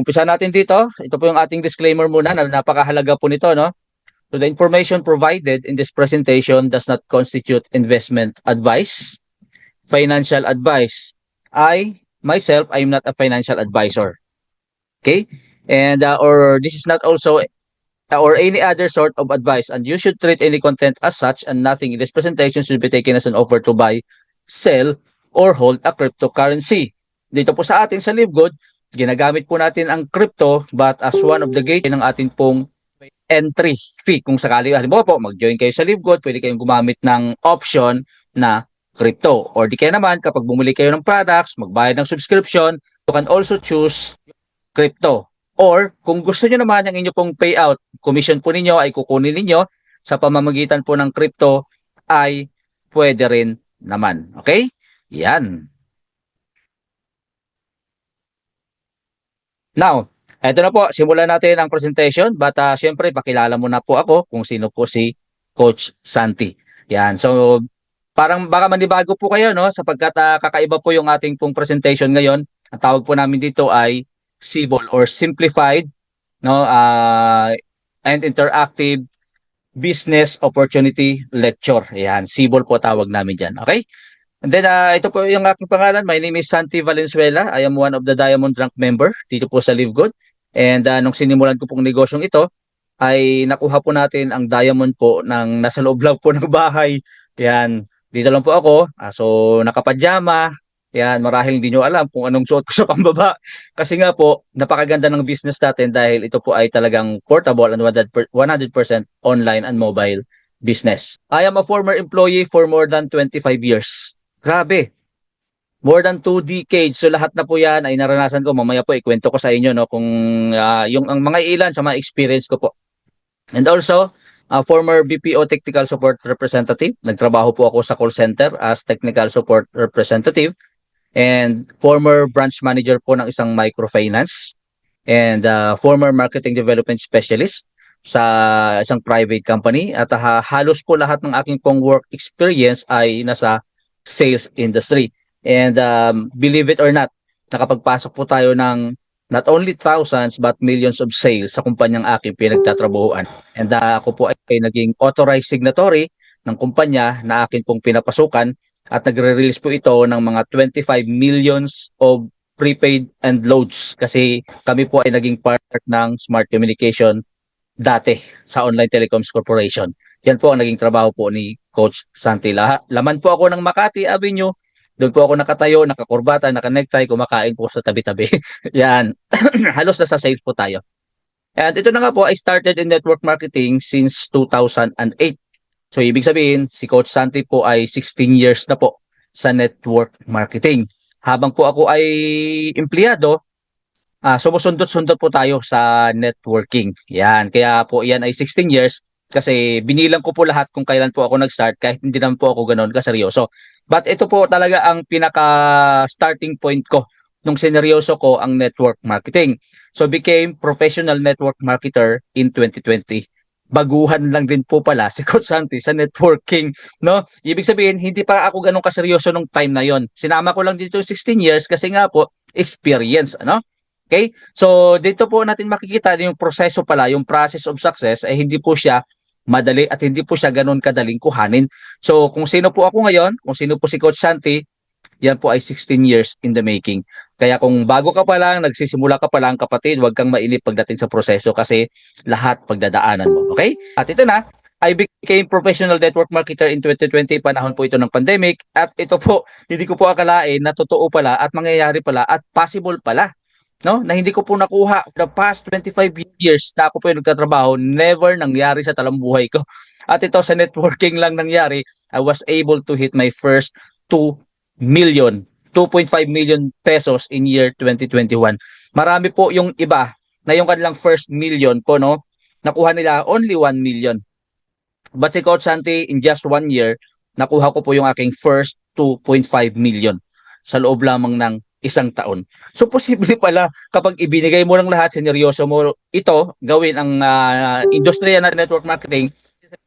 umpisa natin dito. Ito po yung ating disclaimer muna na napakahalaga po nito, no? So the information provided in this presentation does not constitute investment advice, financial advice. Myself, I am not a financial advisor. Okay? And or this is not also or any other sort of advice, and you should treat any content as such, and nothing in this presentation should be taken as an offer to buy, sell, or hold a cryptocurrency. Dito po sa atin sa LiveGood, ginagamit po natin ang crypto but as one of the gate ng ating pong entry fee. Kung sakali, halimbawa po, mag-join kayo sa LiveGood, pwede kayong gumamit ng option na crypto. Or di kaya naman, kapag bumili kayo ng products, magbayad ng subscription, you can also choose crypto. Or kung gusto nyo naman ang inyo pong payout, commission po ninyo ay kukunin ninyo sa pamamagitan po ng crypto ay pwede rin naman. Okay? Yan. Now, eto na po, simulan natin ang presentation. But syempre, pakilala mo na po ako kung sino po si Coach Santi. Yan. So, parang baka manibago po kayo, no? Sapagkat kakaiba po yung ating pong presentation ngayon. Ang tawag po namin dito ay SIBOL or Simplified, no? And Interactive Business Opportunity Lecture. Yan. SIBOL po tawag namin dyan. Okay? And then, ito po yung aking pangalan. My name is Santi Valenzuela. I am one of the Diamond Rank member dito po sa LiveGood. And nung sinimulan ko pong negosyong ito, ay nakuha po natin ang diamond po ng nasa loob lang po ng bahay. Yan. Dito lang po ako. So, nakapadyama. Yan. Marahil hindi nyo alam kung anong suot ko sa pambaba. Kasi nga po, napakaganda ng business natin dahil ito po ay talagang portable and 100% online and mobile business. I am a former employee for more than 25 years. Grabe. More than 2 decades. So lahat na po yan ay naranasan ko. Mamaya po ikwento ko sa inyo, no, kung yung ang mga ilan sa mga experience ko po. And also, former BPO Technical Support Representative. Nagtrabaho po ako sa call center as Technical Support Representative. And former branch manager po ng isang microfinance. And former Marketing Development Specialist sa isang private company. At halos po lahat ng aking pong work experience ay nasa sales industry. And believe it or not, nakapagpasok po tayo ng not only thousands but millions of sales sa kumpanyang aking pinagtatrabahuan. And ako po ay naging authorized signatory ng kumpanya na akin pong pinapasukan at nagre-release po ito ng mga 25 millions of prepaid and loads kasi kami po ay naging part ng Smart Communication dati sa Online Telecoms Corporation. Yan po ang naging trabaho po ni Coach Santi. Laman po ako ng Makati Avenue. Doon po ako nakatayo, nakakurbata, naka-necktie, kumakain po sa tabi-tabi. Yan. Halos nasa sales po tayo. And ito na nga po, I started in network marketing since 2008. So ibig sabihin, si Coach Santi po ay 16 years na po sa network marketing. Habang po ako ay empleyado, sumusundot-sundot po tayo sa networking. Yan. Kaya po yan ay 16 years kasi binilang ko po lahat kung kailan po ako nag-start kahit hindi naman po ako ganoon kaseryoso. But ito po talaga ang pinaka-starting point ko nung sineryoso ko ang network marketing. So became professional network marketer in 2020. Baguhan lang din po pala si Coach Santi sa networking, no? Ibig sabihin, hindi pa ako ganun kaseryoso nung time na yon. Sinama ko lang dito 16 years kasi nga po, experience, ano? Okay? So, dito po natin makikita yung proseso pala, yung process of success ay hindi po siya madali at hindi po siya ganun kadaling kuhanin. So, kung sino po ako ngayon, kung sino po si Coach Santi, yan po ay 16 years in the making. Kaya kung bago ka pa lang, nagsisimula ka pa lang kapatid, huwag kang mainip pagdating sa proseso kasi lahat pagdadaanan mo. Okay? At ito na, I became professional network marketer in 2020, panahon po ito ng pandemic. At ito po, hindi ko po akalain na totoo pala at mangyayari pala at possible pala. No? Na hindi ko po nakuha the past 25 years na ako po yung nagtatrabaho, never nangyari sa talambuhay ko. At ito sa networking lang nangyari, I was able to hit my first 2.5 million pesos in year 2021. Marami po yung iba na yung kanilang first million po, no? Nakuha nila only 1 million. But si Coach Santi, in just 1 year, nakuha ko po yung aking first 2.5 million sa loob lamang ng isang taon. So posible pala kapag ibinigay mo ng lahat, sineryoso mo ito, gawin ang industriya na network marketing,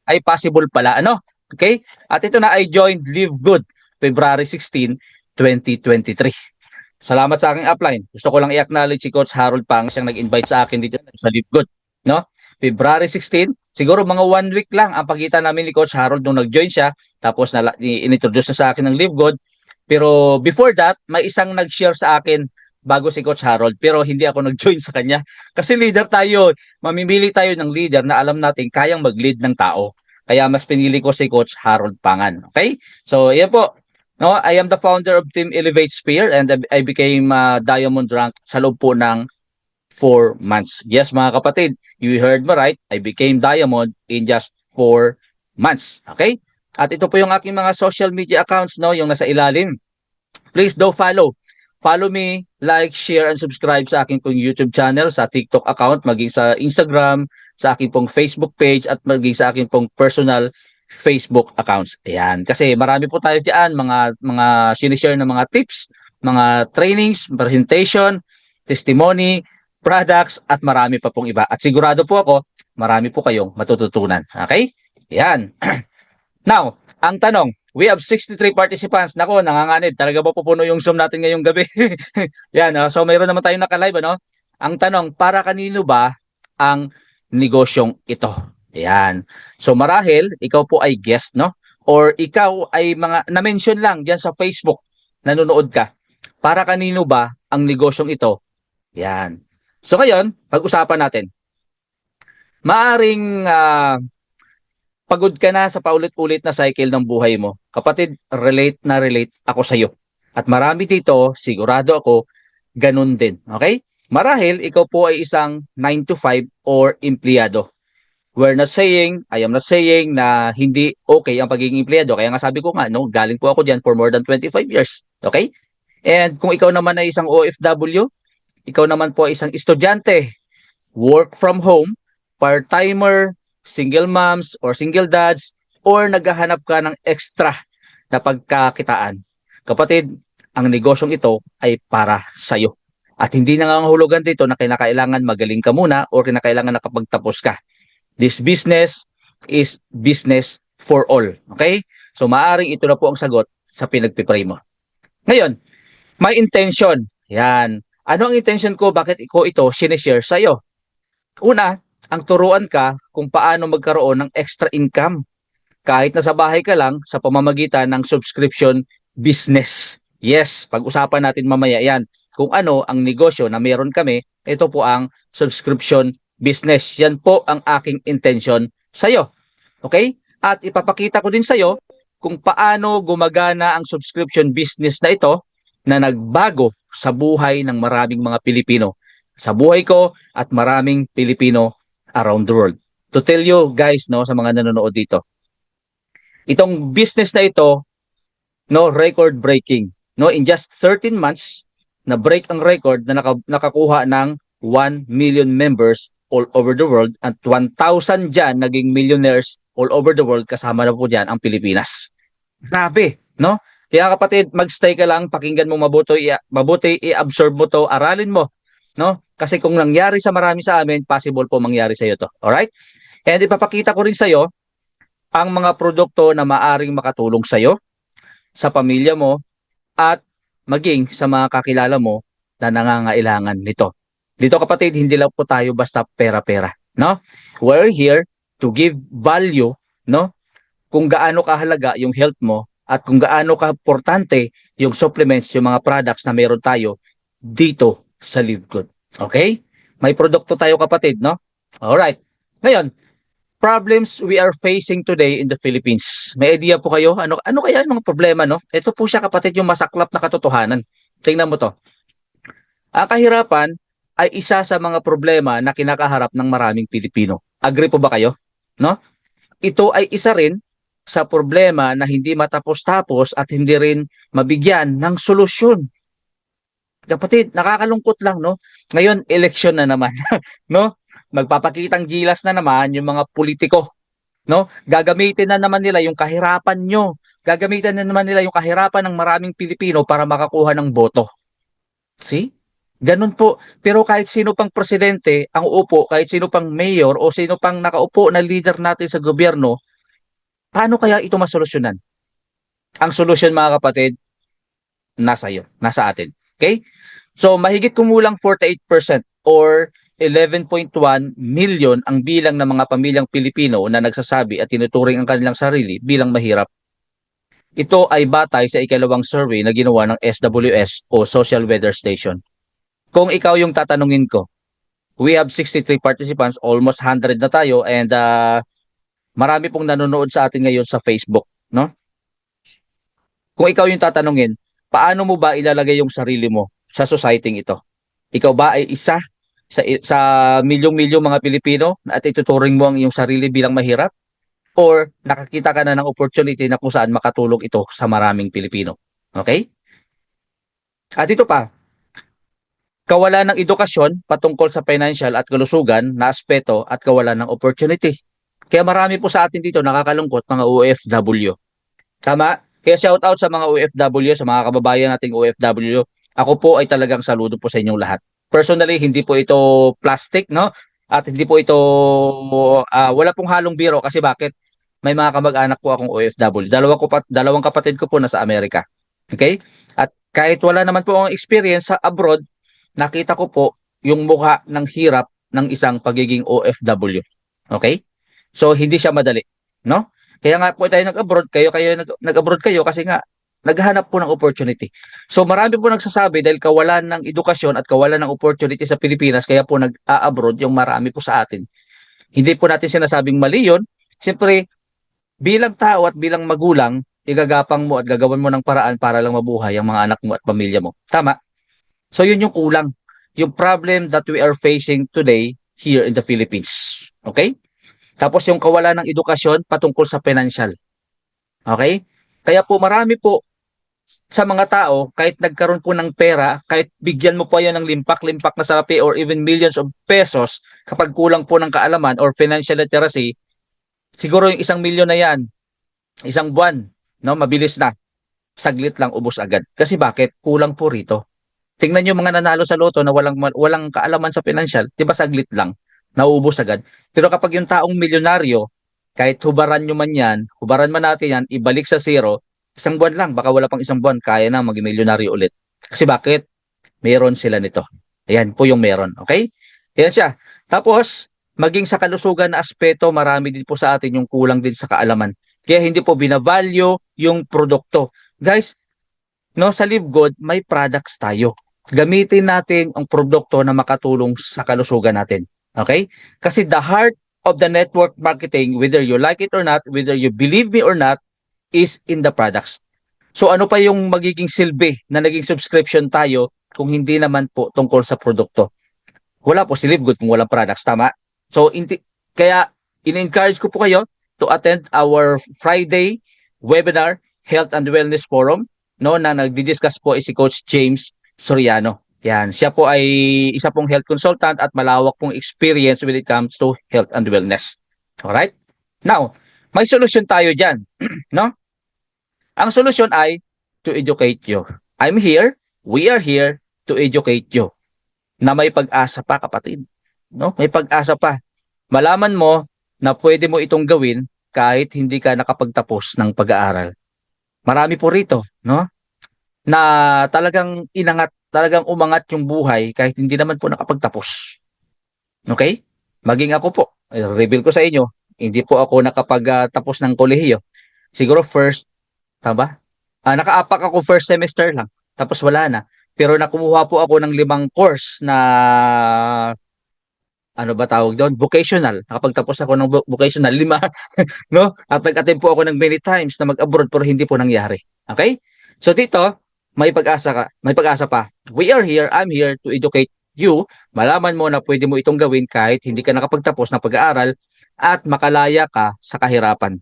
ay possible pala. Ano? Okay? At ito na, I joined Live Good February 16, 2023. Salamat sa aking upline. Gusto ko lang i-acknowledge si Coach Harold Pang, siyang nag-invite sa akin dito sa Live Good, no? February 16, siguro mga 1 week lang ang pagitan namin ni Coach Harold nung nag-join siya, tapos inintroduce na sa akin ng Live Good. Pero before that, may isang nag-share sa akin bago si Coach Harold, pero hindi ako nag-join sa kanya. Kasi leader tayo, mamimili tayo ng leader na alam natin kayang mag-lead ng tao. Kaya mas pinili ko si Coach Harold Pangan. Okay? So, yan po. No, I am the founder of Team Elevate Spear and I became diamond rank sa loob po ng 4 months. Yes, mga kapatid, you heard me right. I became diamond in just 4 months. Okay? At ito po yung aking mga social media accounts, no, yung nasa ilalim. Please do follow. Follow me, like, share, and subscribe sa aking pong YouTube channel, sa TikTok account, maging sa Instagram, sa aking pong Facebook page, at maging sa aking pong personal Facebook accounts. Ayan. Kasi marami po tayo diyan, mga sinishare na mga tips, mga trainings, presentation, testimony, products, at marami pa pong iba. At sigurado po ako, marami po kayong matututunan. Okay? Ayan. Now, ang tanong, we have 63 participants. Nako, nanganganib. Talaga ba pupuno yung Zoom natin ngayong gabi? Yan, so mayroon naman tayong naka-live, ano? Ang tanong, para kanino ba ang negosyong ito? Yan. So marahil, ikaw po ay guest, no? Or ikaw ay mga, na-mention lang diyan sa Facebook, nanonood ka. Para kanino ba ang negosyong ito? Yan. So ngayon, pag-usapan natin. Maaring pagod ka na sa paulit-ulit na cycle ng buhay mo. Kapatid, relate na relate ako sa iyo. At marami dito, sigurado ako, ganun din. Okay? Marahil, ikaw po ay isang 9 to 5 or empleyado. I am not saying na hindi okay ang pagiging empleyado. Kaya nga sabi ko nga, no, galing po ako diyan for more than 25 years. Okay? And kung ikaw naman ay isang OFW, ikaw naman po ay isang estudyante, work from home, part-timer, single moms or single dads, or naghahanap ka ng extra na pagkakitaan. Kapatid, ang negosyong ito ay para sa'yo. At hindi nangangahulugan dito na kinakailangan magaling ka muna o kinakailangan nakapagtapos ka. This business is business for all. Okay? So maaring ito na po ang sagot sa pinagpipray mo. Ngayon, my intention. Yan. Ano ang intention ko? Bakit ko ito sinishare sa'yo? Una, ang turuan ka kung paano magkaroon ng extra income kahit nasa bahay ka lang sa pamamagitan ng subscription business. Yes, pag-usapan natin mamaya yan. Kung ano ang negosyo na meron kami, ito po ang subscription business. Yan po ang aking intention sa iyo. Okay? At ipapakita ko din sa iyo kung paano gumagana ang subscription business na ito na nagbago sa buhay ng maraming mga Pilipino. Sa buhay ko at maraming Pilipino around the world. To tell you guys, no, sa mga nanonood dito, itong business na ito, no, record breaking. No, in just 13 months, na break ang record na nakakuha ng 1 million members all over the world at 1,000 dyan naging millionaires all over the world, kasama na po dyan ang Pilipinas. Grabe, no? Kaya kapatid, magstay ka lang, pakinggan mo mabuti, i-absorb mo to, aralin mo, no? Kasi kung nangyari sa marami sa amin, possible po mangyari sa iyo to. Alright? And ipapakita ko rin sa iyo ang mga produkto na maaring makatulong sa iyo, sa pamilya mo, at maging sa mga kakilala mo na nangangailangan nito. Dito kapatid, hindi lang po tayo basta pera-pera, no? We're here to give value, no? Kung gaano kahalaga yung health mo at kung gaano kaimportante yung supplements, yung mga products na meron tayo dito sa Live Good. Okay? May produkto tayo kapatid, no? Alright. Ngayon, problems we are facing today in the Philippines. May idea po kayo? Ano kaya yung mga problema, no? Ito po siya kapatid, yung masaklap na katotohanan. Tingnan mo to. Ang kahirapan ay isa sa mga problema na kinakaharap ng maraming Pilipino. Agree po ba kayo? No? Ito ay isa rin sa problema na hindi matapos-tapos at hindi rin mabigyan ng solusyon. Kapatid, nakakalungkot lang, no? Ngayon, eleksyon na naman, no? Magpapakitang gilas na naman yung mga politiko, no? Gagamitin na naman nila yung kahirapan nyo. Gagamitin na naman nila yung kahirapan ng maraming Pilipino para makakuha ng boto. See? Ganun po. Pero kahit sino pang presidente ang uupo, kahit sino pang mayor o sino pang nakaupo na leader natin sa gobyerno, paano kaya ito masolusyonan? Ang solusyon mga kapatid, nasa iyo, nasa atin. Okay? So mahigit kumulang 48% or 11.1 million ang bilang ng mga pamilyang Pilipino na nagsasabi at tinuturing ang kanilang sarili bilang mahirap. Ito ay batay sa ikalawang survey na ginawa ng SWS o Social Weather Station. Kung ikaw yung tatanungin ko, we have 63 participants, almost 100 na tayo, and marami pong nanonood sa atin ngayon sa Facebook, no? Kung ikaw yung tatanungin, paano mo ba ilalagay yung sarili mo sa society ito? Ikaw ba ay isa sa milyong-milyong mga Pilipino at ituturing mo ang iyong sarili bilang mahirap? Or nakakita ka na ng opportunity na kung saan makatulong ito sa maraming Pilipino? Okay? At ito pa, kawalan ng edukasyon patungkol sa financial at kalusugan na aspeto at kawalan ng opportunity. Kaya marami po sa atin dito nakakalungkot mga OFW. Tama? Kaya shout out sa mga OFW, sa mga kababayan nating OFW. Ako po ay talagang saludo po sa inyong lahat. Personally, hindi po ito plastic, no? At hindi po ito, wala pong halong biro kasi bakit? May mga kamag-anak po akong OFW. Dalawang kapatid ko po nasa Amerika. Okay? At kahit wala naman po akong experience sa abroad, nakita ko po yung mukha ng hirap ng isang pagiging OFW. Okay? So, hindi siya madali. No? Kaya nga po tayo nag-abroad, nag-abroad kayo kasi nga naghahanap po ng opportunity. So marami po nagsasabi dahil kawalan ng edukasyon at kawalan ng opportunity sa Pilipinas kaya po nag-a-abroad yung marami po sa atin. Hindi po natin sinasabing mali yun. Siyempre, bilang tao at bilang magulang, igagapang mo at gagawan mo ng paraan para lang mabuhay ang mga anak mo at pamilya mo. Tama? So yun yung kulang. Yung problem that we are facing today here in the Philippines. Okay? Tapos yung kawalan ng edukasyon patungkol sa financial. Okay? Kaya po marami po sa mga tao, kahit nagkaroon po ng pera, kahit bigyan mo po yan ng limpak-limpak na salapi or even millions of pesos, kapag kulang po ng kaalaman or financial literacy, siguro yung 1 milyon na yan, isang buwan, no, mabilis na. Saglit lang, ubos agad. Kasi bakit? Kulang po rito. Tingnan niyo mga nanalo sa loto na walang kaalaman sa financial, 'di ba saglit lang, nauubos agad. Pero kapag yung taong milyonaryo, kahit hubaran nyo man 'yan, hubaran man natin 'yan, ibalik sa zero, isang buwan lang, baka wala pang isang buwan, kaya na maging milyonaryo ulit. Kasi bakit? Meron sila nito. Ayan po yung meron, okay? Ayan siya. Tapos, maging sa kalusugan na aspeto, marami din po sa atin yung kulang din sa kaalaman. Kaya hindi po binavalue yung produkto. Guys, no, sa Live Good, may products tayo. Gamitin natin ang produkto na makatulong sa kalusugan natin. Okay? Kasi the heart of the network marketing, whether you like it or not, whether you believe me or not, is in the products. So ano pa yung magiging silbi na naging subscription tayo kung hindi naman po tungkol sa produkto? Wala po si Live Good kung walang products, tama? So kaya in-encourage ko po kayo to attend our Friday webinar, Health and Wellness Forum, no, na nagdi-discuss po si Coach James Soriano. Yan, siya po ay isa pong health consultant at malawak pong experience when it comes to health and wellness. Alright? Now, may solusyon tayo dyan. No? Ang solusyon ay to educate you. I'm here, we are here to educate you. Na may pag-asa pa, kapatid. No? May pag-asa pa. Malaman mo na pwede mo itong gawin kahit hindi ka nakapagtapos ng pag-aaral. Marami po rito, no? Na talagang umangat yung buhay kahit hindi naman po nakapagtapos. Okay? Maging ako po, reveal ko sa inyo, hindi po ako nakapagtapos ng kolehiyo. Siguro first, tama? Nakaapak ako first semester lang, tapos wala na. Pero nakumuha po ako ng 5 course na ano ba tawag doon? Vocational. Nakapagtapos ako ng vocational, 5, no? At nag-attempt po ako ng many times na mag-abroad pero hindi po nangyari. Okay? So dito, may pag-asa pa. We are here, I'm here to educate you. Malaman mo na pwede mo itong gawin kahit hindi ka nakapagtapos ng pag-aaral at makalaya ka sa kahirapan.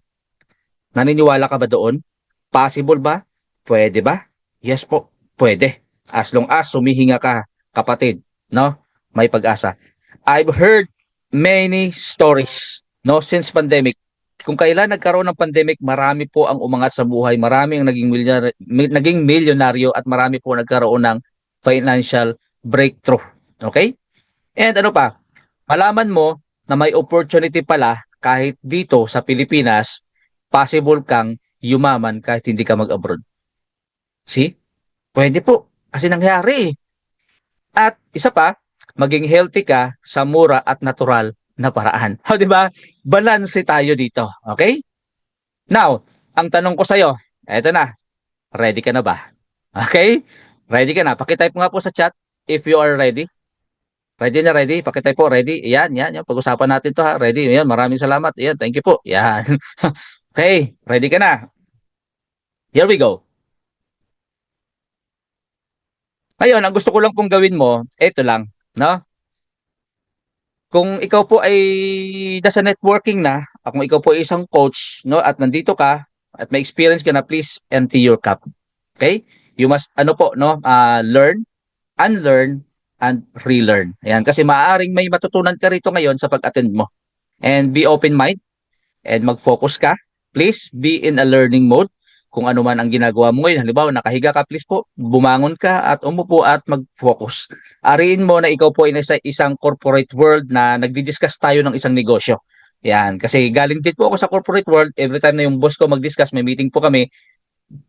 Naniniwala ka ba doon? Possible ba? Pwede ba? Yes po, pwede. As long as sumihinga ka, kapatid, no? May pag-asa. I've heard many stories, no, since pandemic. Kung kailan nagkaroon ng pandemic, marami po ang umangat sa buhay, marami ang naging milyonaryo at marami po nagkaroon ng financial breakthrough. Okay? And ano pa? Malaman mo na may opportunity pala kahit dito sa Pilipinas, possible kang yumaman kahit hindi ka mag-abroad. See? Pwede po. kasi nangyari. At isa pa, maging healthy ka sa mura at natural na paraan. O, di ba? Balanse tayo dito. Okay? Now, ang tanong ko sa'yo, eto na, ready ka na ba? Okay? Ready ka na? Pakitype mo nga po sa chat if you are ready. Ready na ready? Pakitype po, ready? Yan, yan, yan. Pag-usapan natin to ha. Ready? Yan, maraming salamat. Yan, thank you po. Yan. Okay, ready ka na? Here we go. Ngayon, ang gusto ko lang pong gawin mo, eto lang, no? Kung ikaw po ay nasa networking na, kung ikaw po ay isang coach, no, at nandito ka, at may experience ka na, please empty your cup. Okay? You must, ano po, no, learn, unlearn, and relearn. Ayan, kasi maaaring may matutunan ka rito ngayon sa pag-attend mo. And be open mind and mag-focus ka. Please be in a learning mode. Kung ano man ang ginagawa mo ngayon, halimbawa nakahiga ka, please po, bumangon ka at umupo at mag-focus. Ariin mo na ikaw po ay nasa isang corporate world na nagdi-discuss tayo ng isang negosyo. Yan, kasi galing din po ako sa corporate world, every time na yung boss ko mag-discuss, may meeting po kami,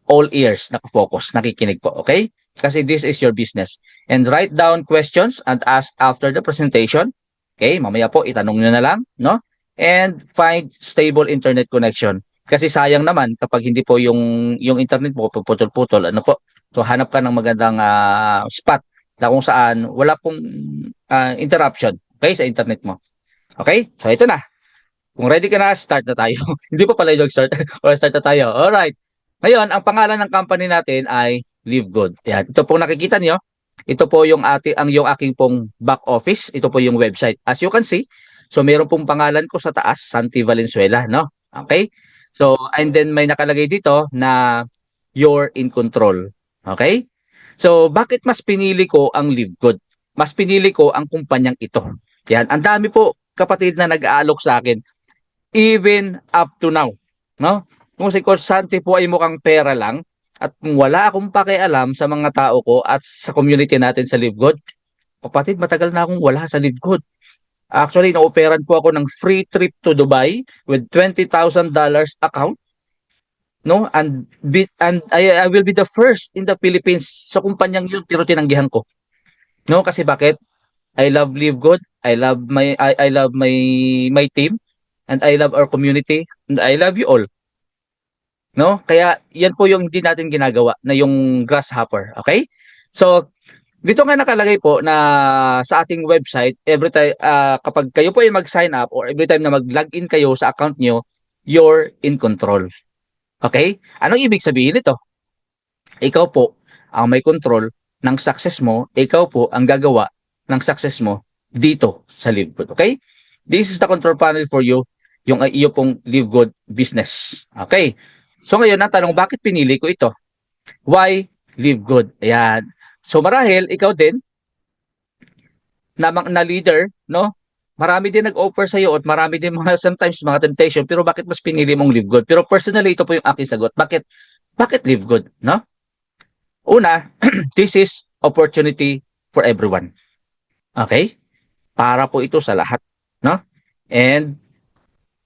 all ears, nakafocus, nakikinig po, okay? Kasi this is your business. And write down questions and ask after the presentation. Okay, mamaya po itanong nyo na lang, no? And find stable internet connection. Kasi sayang naman kapag hindi po yung internet mo puputol-putol, ano po? So hanap ka ng magandang spot na kung saan wala pong interruption, okay, sa internet mo. Okay? So ito na. Kung ready ka na, start na tayo. Hindi pa pala yung start. O start na tayo. Alright. Ngayon, ang pangalan ng company natin ay Live Good. Ayan. Ito pong nakikita nyo. Ito po yung aking pong back office. Ito po yung website. As you can see, so meron pong pangalan ko sa taas, Santi Valenzuela, no? Okay? So, and then may nakalagay dito na you're in control. Okay? So, bakit mas pinili ko ang Live Good? Mas pinili ko ang kumpanyang ito. Yan. Ang dami po kapatid na nag-aalok sa akin even up to now, no? Kung si Coach Santi po ay mukhang pera lang at kung wala akong pakialam sa mga tao ko at sa community natin sa Live Good, kapatid, matagal na akong wala sa Live Good. Actually, na-operan po ako ng free trip to Dubai with $20,000 account, no? And I will be the first in the Philippines sa kumpanyang yun pero tinanggihan ko. No, kasi bakit? I love Live Good. I love my team and I love our community and I love you all. No? Kaya yan po yung hindi natin ginagawa na yung grasshopper, okay? So, dito nga nakalagay po na sa ating website, every time kapag kayo po ay mag-sign up or every time na mag-login kayo sa account nyo, you're in control. Okay? Anong ibig sabihin nito? Ikaw po ang may control ng success mo, ikaw po ang gagawa ng success mo dito sa Live Good. Okay? This is the control panel for you, yung iyo pong Live Good business. Okay? So ngayon, ang tanong, bakit pinili ko ito? Why Live Good? Ayan. So marahil, ikaw din, na leader, no? Marami din nag-offer sa iyo at marami din mga sometimes mga temptation, pero bakit mas pinili mong Live Good? Pero personally, ito po yung aking sagot. Bakit Live Good, no? Una, this is opportunity for everyone. Okay? Para po ito sa lahat, no? And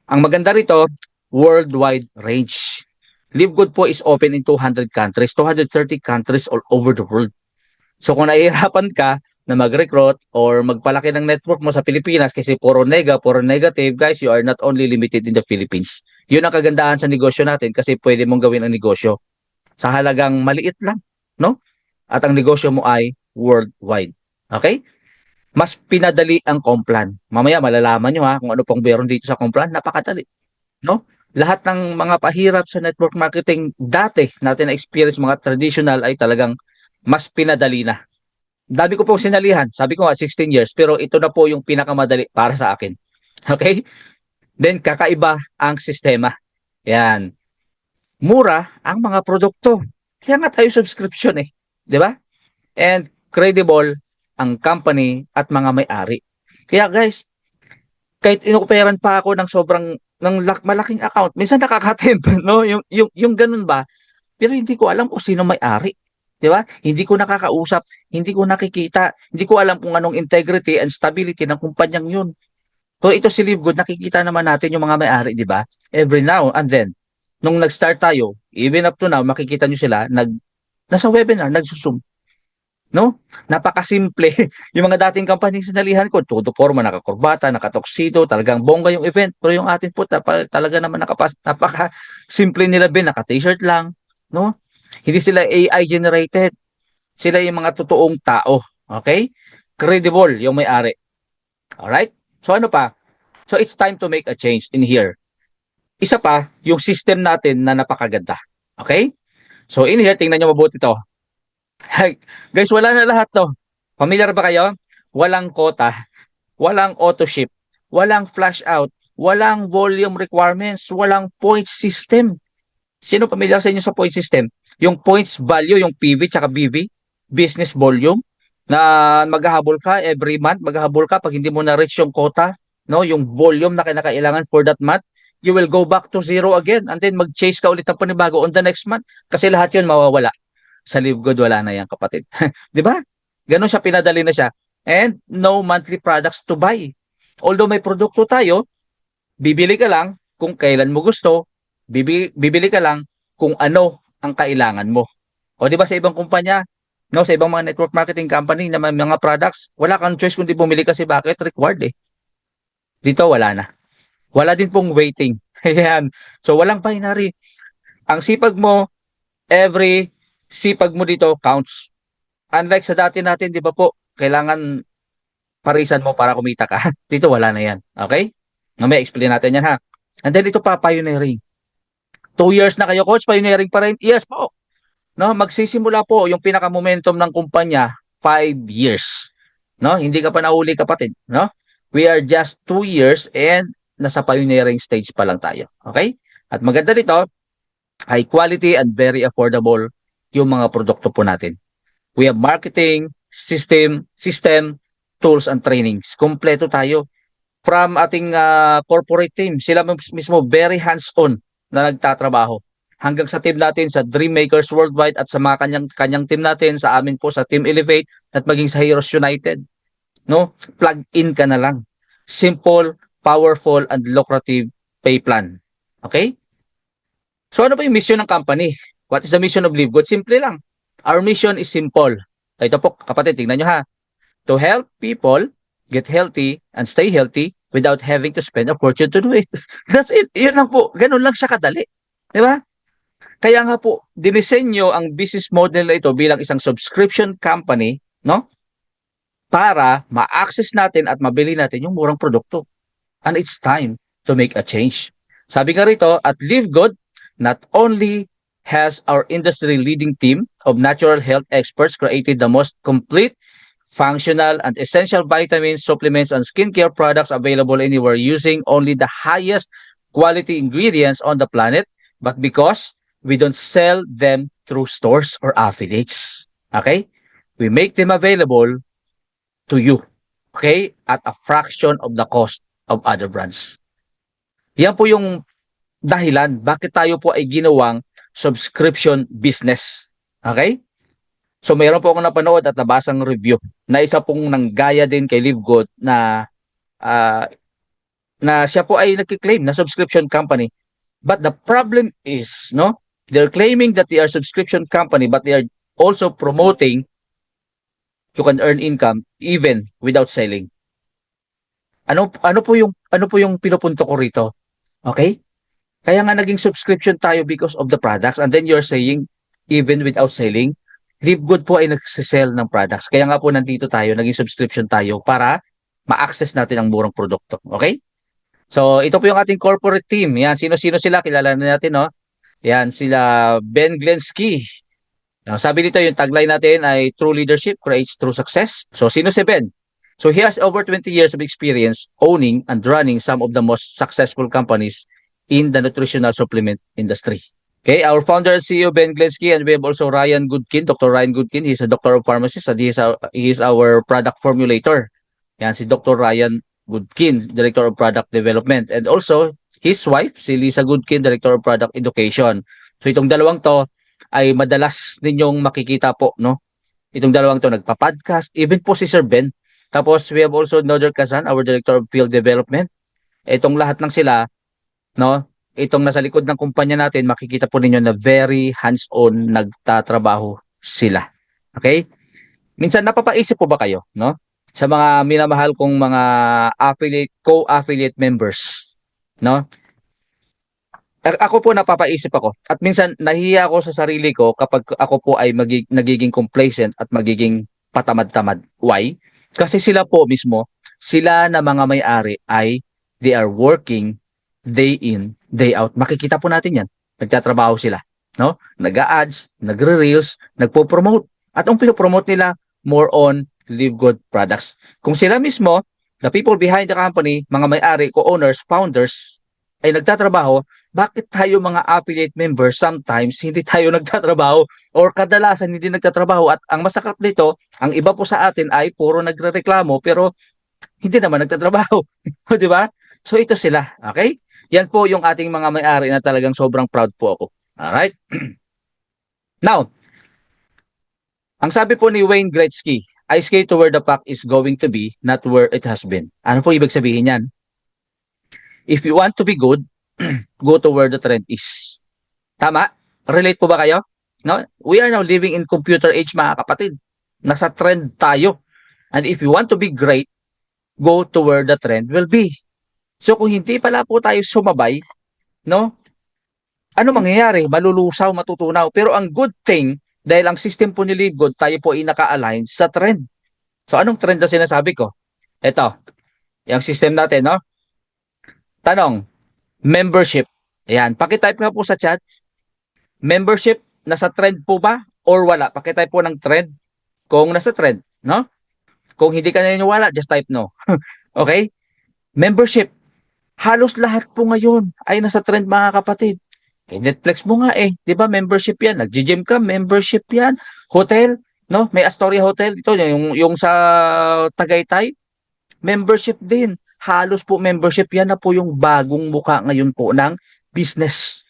ang maganda rito, worldwide range. Live Good po is open in 200 countries, 230 countries all over the world. So kung nahihirapan ka na mag-recruit or magpalaki ng network mo sa Pilipinas kasi puro negative, guys, you are not only limited in the Philippines. Yun ang kagandahan sa negosyo natin kasi pwede mong gawin ang negosyo sa halagang maliit lang, no? At ang negosyo mo ay worldwide. Okay? Mas pinadali ang Complan. Mamaya malalaman nyo ha kung ano pong meron dito sa Complan. Napakadali, no? Lahat ng mga pahirap sa network marketing dati natin na experience mga traditional ay talagang mas pinadali na. Dami ko pong sinalihan. Sabi ko nga 16 years pero ito na po yung pinakamadali para sa akin. Okay? Then kakaiba ang sistema. Yan. Mura ang mga produkto. Kaya nga tayo subscription eh. 'Di ba? And credible ang company at mga may-ari. Kaya guys, kahit inoperan pa ako ng sobrang malaking account, minsan nakakatempt, no? Yung ganun ba? Pero hindi ko alam kung sino may-ari. 'Di ba? Hindi ko nakakausap, hindi ko nakikita, hindi ko alam kung anong integrity and stability ng kumpanyang 'yun. So ito si Live Good, nakikita naman natin yung mga may-ari, 'di ba? Every now and then. Nung nag-start tayo, even up to now, makikita nyo sila nasa webinar, nagsusum. no? Napakasimple. Yung mga dating company sinalihan ko, todo forma, nakakurbata, nakatoksido, talagang bongga yung event. Pero yung atin po, talaga naman napaka-simple nila Ben, naka-t-shirt lang, no? Hindi sila AI generated. Sila yung mga totoong tao. Okay? Credible yung may-ari. Alright? So ano pa? So it's time to make a change in here. Isa pa, yung system natin na napakaganda. Okay? So in here, tingnan nyo mabuti to. Guys, wala na lahat to. Familiar ba kayo? Walang quota, walang auto ship, walang flash out, walang volume requirements, walang point system. Sino familiar sa inyo sa point system? Yung points value, yung PV tsaka BV, business volume, na maghahabol ka every month, maghahabol ka pag hindi mo na-reach yung quota, no, yung volume na kinakailangan for that month, you will go back to zero again and then mag-chase ka ulit ng panibago on the next month kasi lahat yun mawawala. Sa Live Good, wala na yan, kapatid. Di ba? Ganon siya, pinadali na siya. And no monthly products to buy. Although may produkto tayo, bibili ka lang kung kailan mo gusto, bibili ka lang kung ano ang kailangan mo. O di ba sa ibang kumpanya, no, sa ibang mga network marketing company na may mga products, wala kang choice kundi bumili kasi bakit required eh. Dito wala na. Wala din pong waiting. Ayan. So walang binary. Ang sipag mo, every sipag mo dito counts. Unlike sa dati natin, di ba po, kailangan parisan mo para kumita ka. Dito wala na yan. Okay? Mamaya explain natin yan ha. And then ito pa, pioneering. 2 years na kayo, coach, pioneering pa rin? Yes po. No, magsisimula po yung pinaka-momentum ng kumpanya, 5 years. No, hindi ka pa nahuli, kapatid. No? We are just 2 years and nasa pioneering stage pa lang tayo. Okay? At maganda dito, high quality and very affordable yung mga produkto po natin. We have marketing, system, tools and trainings. Kompleto tayo. From ating corporate team, sila mismo very hands-on na nagtatrabaho. Hanggang sa team natin sa Dreammakers Worldwide at sa mga kanyang team natin, sa amin po sa Team Elevate at maging sa Heroes United. No? Plug in ka na lang. Simple, powerful, and lucrative pay plan. Okay? So ano ba yung mission ng company? What is the mission of Live Good? Simple lang. Our mission is simple. Ito po, kapatid, tingnan nyo ha. To help people get healthy and stay healthy without having to spend a fortune to do it. That's it. Yun lang po. Ganun lang siya kadali. Di ba? Kaya nga po, dinisenyo ang business model na ito bilang isang subscription company, no? Para ma-access natin at mabili natin yung murang produkto. And it's time to make a change. Sabi nga rito, at Live Good, not only has our industry-leading team of natural health experts created the most complete, functional, and essential vitamins, supplements, and skincare products available anywhere using only the highest quality ingredients on the planet, but because we don't sell them through stores or affiliates. Okay? We make them available to you. Okay? At a fraction of the cost of other brands. Yan po yung dahilan bakit tayo po ay ginawang subscription business. Okay? So mayroon po akong napanood at nabasang review na isa pong nanggaya din kay Live Good uh, na siya po ay nagki-claim na subscription company. But the problem is, no, they're claiming that they are subscription company but they are also promoting you can earn income even without selling. Ano po yung pinupunto ko rito? Okay? Kaya nga naging subscription tayo because of the products and then you're saying even without selling, Live Good po ay nagsisell ng products. Kaya nga po nandito tayo, naging subscription tayo para ma-access natin ang murang produkto. Okay? So ito po yung ating corporate team. Yan, sino-sino sila? Kilala na natin, no? Yan, sila Ben Glensky. Sabi dito yung tagline natin ay True Leadership Creates True Success. So sino si Ben? So he has over 20 years of experience owning and running some of the most successful companies in the nutritional supplement industry. Okay, our founder and CEO Ben Glensky, and we have also Ryan Goodkin, Dr. Ryan Goodkin. He's a doctor of pharmacist and he is our product formulator. Yan, si Dr. Ryan Goodkin, Director of Product Development. And also, his wife, si Lisa Goodkin, Director of Product Education. So itong dalawang to ay madalas ninyong makikita po, no? Itong dalawang to nagpa-podcast, even po si Sir Ben. Tapos we have also Noder Kazan, our Director of Field Development. Itong lahat ng sila, no? Itong nasa likod ng kumpanya natin, makikita po ninyo na very hands-on nagtatrabaho sila. Okay? Minsan napapaisip po ba kayo, no? Sa mga minamahal kong mga co-affiliate members, no? Ako po napapaisip ako at minsan nahihiya ako sa sarili ko kapag ako po ay nagiging complacent at magiging patamad-tamad. Why? Kasi sila po mismo, sila na mga may-ari ay they are working day in, day out. Makikita po natin 'yan. Nagtatrabaho sila, no? Nag-a-ads, nagre-reels, nagpo-promote. At ang pino-promote nila more on Live Good products. Kung sila mismo, the people behind the company, mga may-ari, co-owners, founders ay nagtatrabaho, bakit tayo mga affiliate members sometimes hindi tayo nagtatrabaho or kadalasan hindi nagtatrabaho at ang masakit nito, ang iba po sa atin ay puro nagrereklamo pero hindi naman nagtatrabaho. Di ba? So ito sila, okay? Yan po yung ating mga may-ari na talagang sobrang proud po ako. Alright? Now, ang sabi po ni Wayne Gretzky, I skate to where the puck is going to be, not where it has been. Ano po ibig sabihin yan? If you want to be good, go to where the trend is. Tama? Relate po ba kayo? No? We are now living in computer age mga kapatid. Nasa trend tayo. And if you want to be great, go to where the trend will be. So kung hindi pala po tayo sumabay, no? Ano mangyayari? Malulusaw, matutunaw. Pero ang good thing, dahil ang system po ni Live Good, tayo po ay naka-align sa trend. So anong trend na sinasabi ko? Ito, yung system natin, no? Tanong, membership. Ayan, pakitype nga po sa chat, membership, nasa trend po ba or wala? Pakitype po ng trend kung nasa trend, no? Kung hindi ka naniniwala, just type no. Okay? Membership. Halos lahat po ngayon ay nasa trend mga kapatid. Eh, Netflix mo nga eh, 'di ba? Membership 'yan. Nagji-gym ka, membership 'yan. Hotel, no? May Astoria Hotel ito, yung sa Tagaytay, membership din. Halos po membership 'yan na po yung bagong muka ngayon po ng business.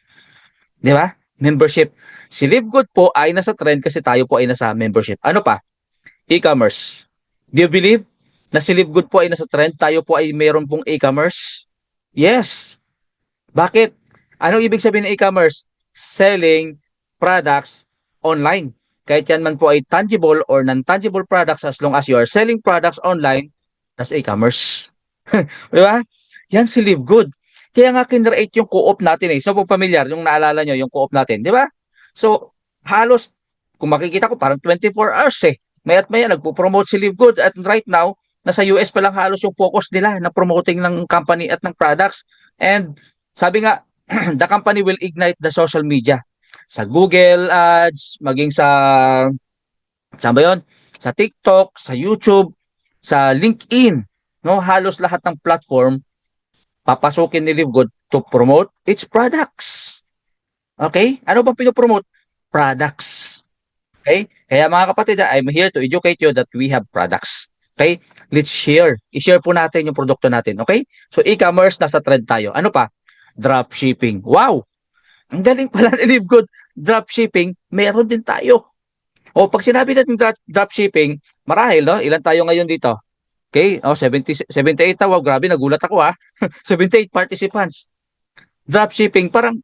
'Di ba? Membership. Si Live Good po ay nasa trend kasi tayo po ay nasa membership. Ano pa? E-commerce. Do you believe na si Live Good po ay nasa trend? Tayo po ay mayroon pong e-commerce? Yes. Bakit? Anong ibig sabihin ng e-commerce? Selling products online. Kahit yan man po ay tangible or non-tangible products, as long as you are selling products online, that's e-commerce. Di ba? Yan si Live Good. Kaya nga kinreate yung co-op natin eh. So, po familiar, yung naalala nyo, yung co-op natin. Di ba? So, halos, kung makikita ko, parang 24 hours eh. Maya't maya, nagpo-promote si Live Good. At right now, nasa US pa lang halos yung focus nila na promoting ng company at ng products. And sabi nga, the company will ignite the social media. Sa Google Ads, maging saan ba yun? Sa TikTok, sa YouTube, sa LinkedIn. No, halos lahat ng platform papasukin ni Live Good to promote its products. Okay? Ano bang pinopromote? Products. Okay? Kaya mga kapatid, I'm here to educate you that we have products. Okay? Let's share. I-share po natin yung produkto natin. Okay? So, e-commerce, nasa trend tayo. Ano pa? Dropshipping. Wow! Ang galing pala ni Live Good. Dropshipping, meron din tayo. O, pag sinabi natin dropshipping, marahil, no? Ilan tayo ngayon dito? Okay? O, 78 tayo. Wow, grabe, nagulat ako, ha? 78 participants. Dropshipping, parang,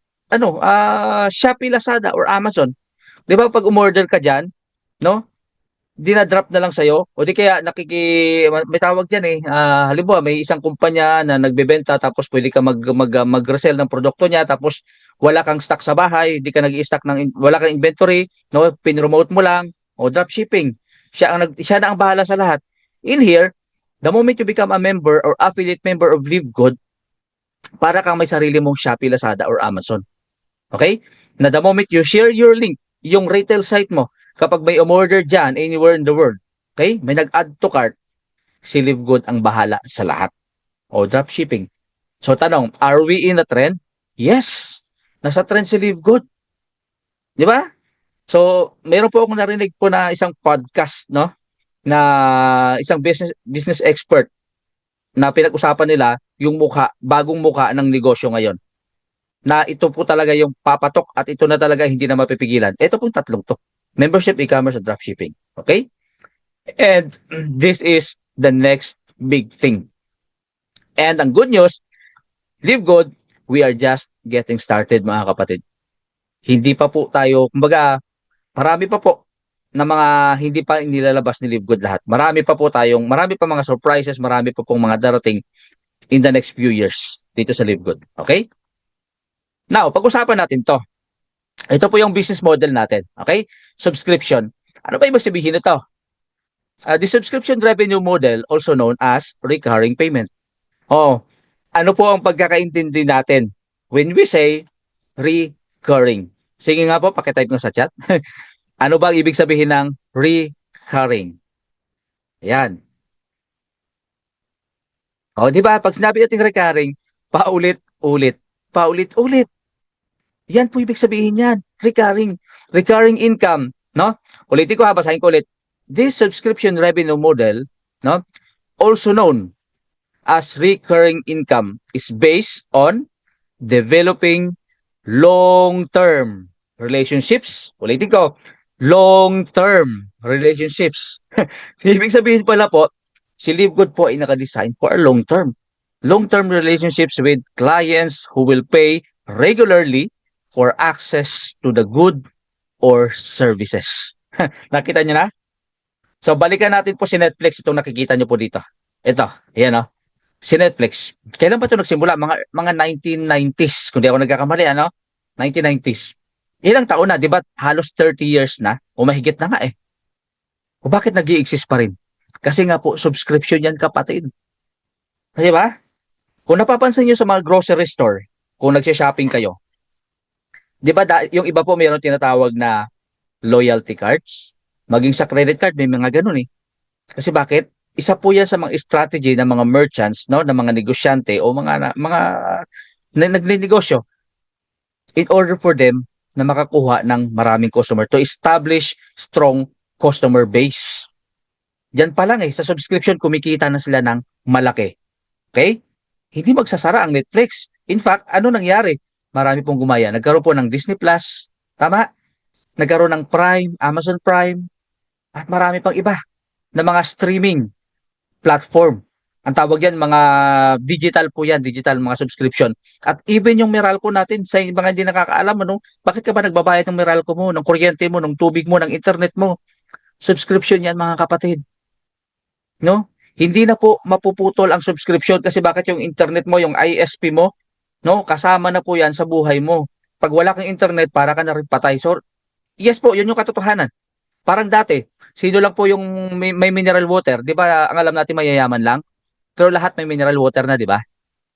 Shopee, Lazada, or Amazon. Di ba pag umorder ka dyan, no? Dinadrop na lang sa'yo. O di kaya may tawag dyan eh. Halimbawa, may isang kumpanya na nagbebenta tapos pwede ka mag-resell ng produkto niya tapos wala kang stock sa bahay, di ka nag-i-stock wala kang inventory, no? Pinromote mo lang. O dropshipping. Siya na ang bahala sa lahat. In here, the moment you become a member or affiliate member of Live Good, para kang may sarili mong Shopee, Lazada, or Amazon. Okay? Na the moment you share your link, yung retail site mo, kapag may umorder dyan anywhere in the world, okay? May nag-add to cart, si Live Good ang bahala sa lahat. O dropshipping. So tanong, are we in a trend? Yes. Nasa trend si Live Good. Di ba? So, meron po akong narinig po na isang podcast, no? Na isang business expert na pinag-usapan nila yung bagong muka ng negosyo ngayon. Na ito po talaga yung papatok at ito na talaga hindi na mapipigilan. Ito pong tatlong to. Membership, e-commerce, at dropshipping. Okay? And this is the next big thing. And ang good news, Live Good, we are just getting started mga kapatid. Hindi pa po tayo, kumbaga, marami pa po na mga hindi pa nilalabas ni Live Good lahat. Marami pa mga surprises, marami pa pong mga darating in the next few years dito sa Live Good. Okay? Now, pag-usapan natin to. Ito po yung business model natin. Okay? Subscription. Ano ba ibig sabihin nito? The subscription revenue model, also known as recurring payment. Oh, ano po ang pagkakaintindi natin when we say recurring? Sige nga po, pakitype nyo sa chat. Ano ba ang ibig sabihin ng recurring? Yan. O, di ba? Pag sinabi natin recurring, paulit-ulit. Paulit-ulit. Yan po ibig sabihin yan. Recurring. Recurring income. No? Ulitin ko ha, basahin ko ulit. This subscription revenue model, no, also known as recurring income, is based on developing long-term relationships. Ulitin ko, long-term relationships. Ibig sabihin pala po, si Livegood po ay nakadesign for a long-term. Long-term relationships with clients who will pay regularly for access to the good or services. Nakita nyo na? So, balikan natin po si Netflix. Itong nakikita nyo po dito. Ito, yan o. Si Netflix. Kailan ba ito nagsimula? Mga 1990s, kung di ako nagkakamali, ano? 1990s. Ilang taon na, di ba? Halos 30 years na. O mahigit na nga eh. O bakit nag exist pa rin? Kasi nga po, subscription yan kapatid. Di ba? Kung napapansin nyo sa mga grocery store, kung nagsha-shopping kayo, di ba yung iba po mayroon tinatawag na loyalty cards? Maging sa credit card, may mga ganun eh. Kasi bakit? Isa po yan sa mga strategy ng mga merchants, no, ng mga negosyante o mga na nagnenegosyo in order for them na makakuha ng maraming customer to establish strong customer base. Diyan pa lang sa subscription kumikita na sila ng malaki. Okay? Hindi magsasara ang Netflix. In fact, ano nangyari? Marami pong gumaya. Nagkaroon po ng Disney Plus, tama? Nagkaroon ng Prime, Amazon Prime, at marami pang iba na mga streaming platform. Ang tawag yan, mga digital po yan, digital mga subscription. At even yung Meralco natin, sa mga hindi nakakaalam, ano, bakit ka ba nagbabayad ng Meralco mo, ng kuryente mo, ng tubig mo, ng internet mo? Subscription yan mga kapatid. No? Hindi na po mapuputol ang subscription kasi bakit yung internet mo, yung ISP mo, no, kasama na po yan sa buhay mo. Pag wala kang internet, para ka na rin patay. So, yes po, yun yung katotohanan. Parang dati, sino lang po yung may mineral water? Di ba ang alam natin mayayaman lang? Pero lahat may mineral water na, di ba?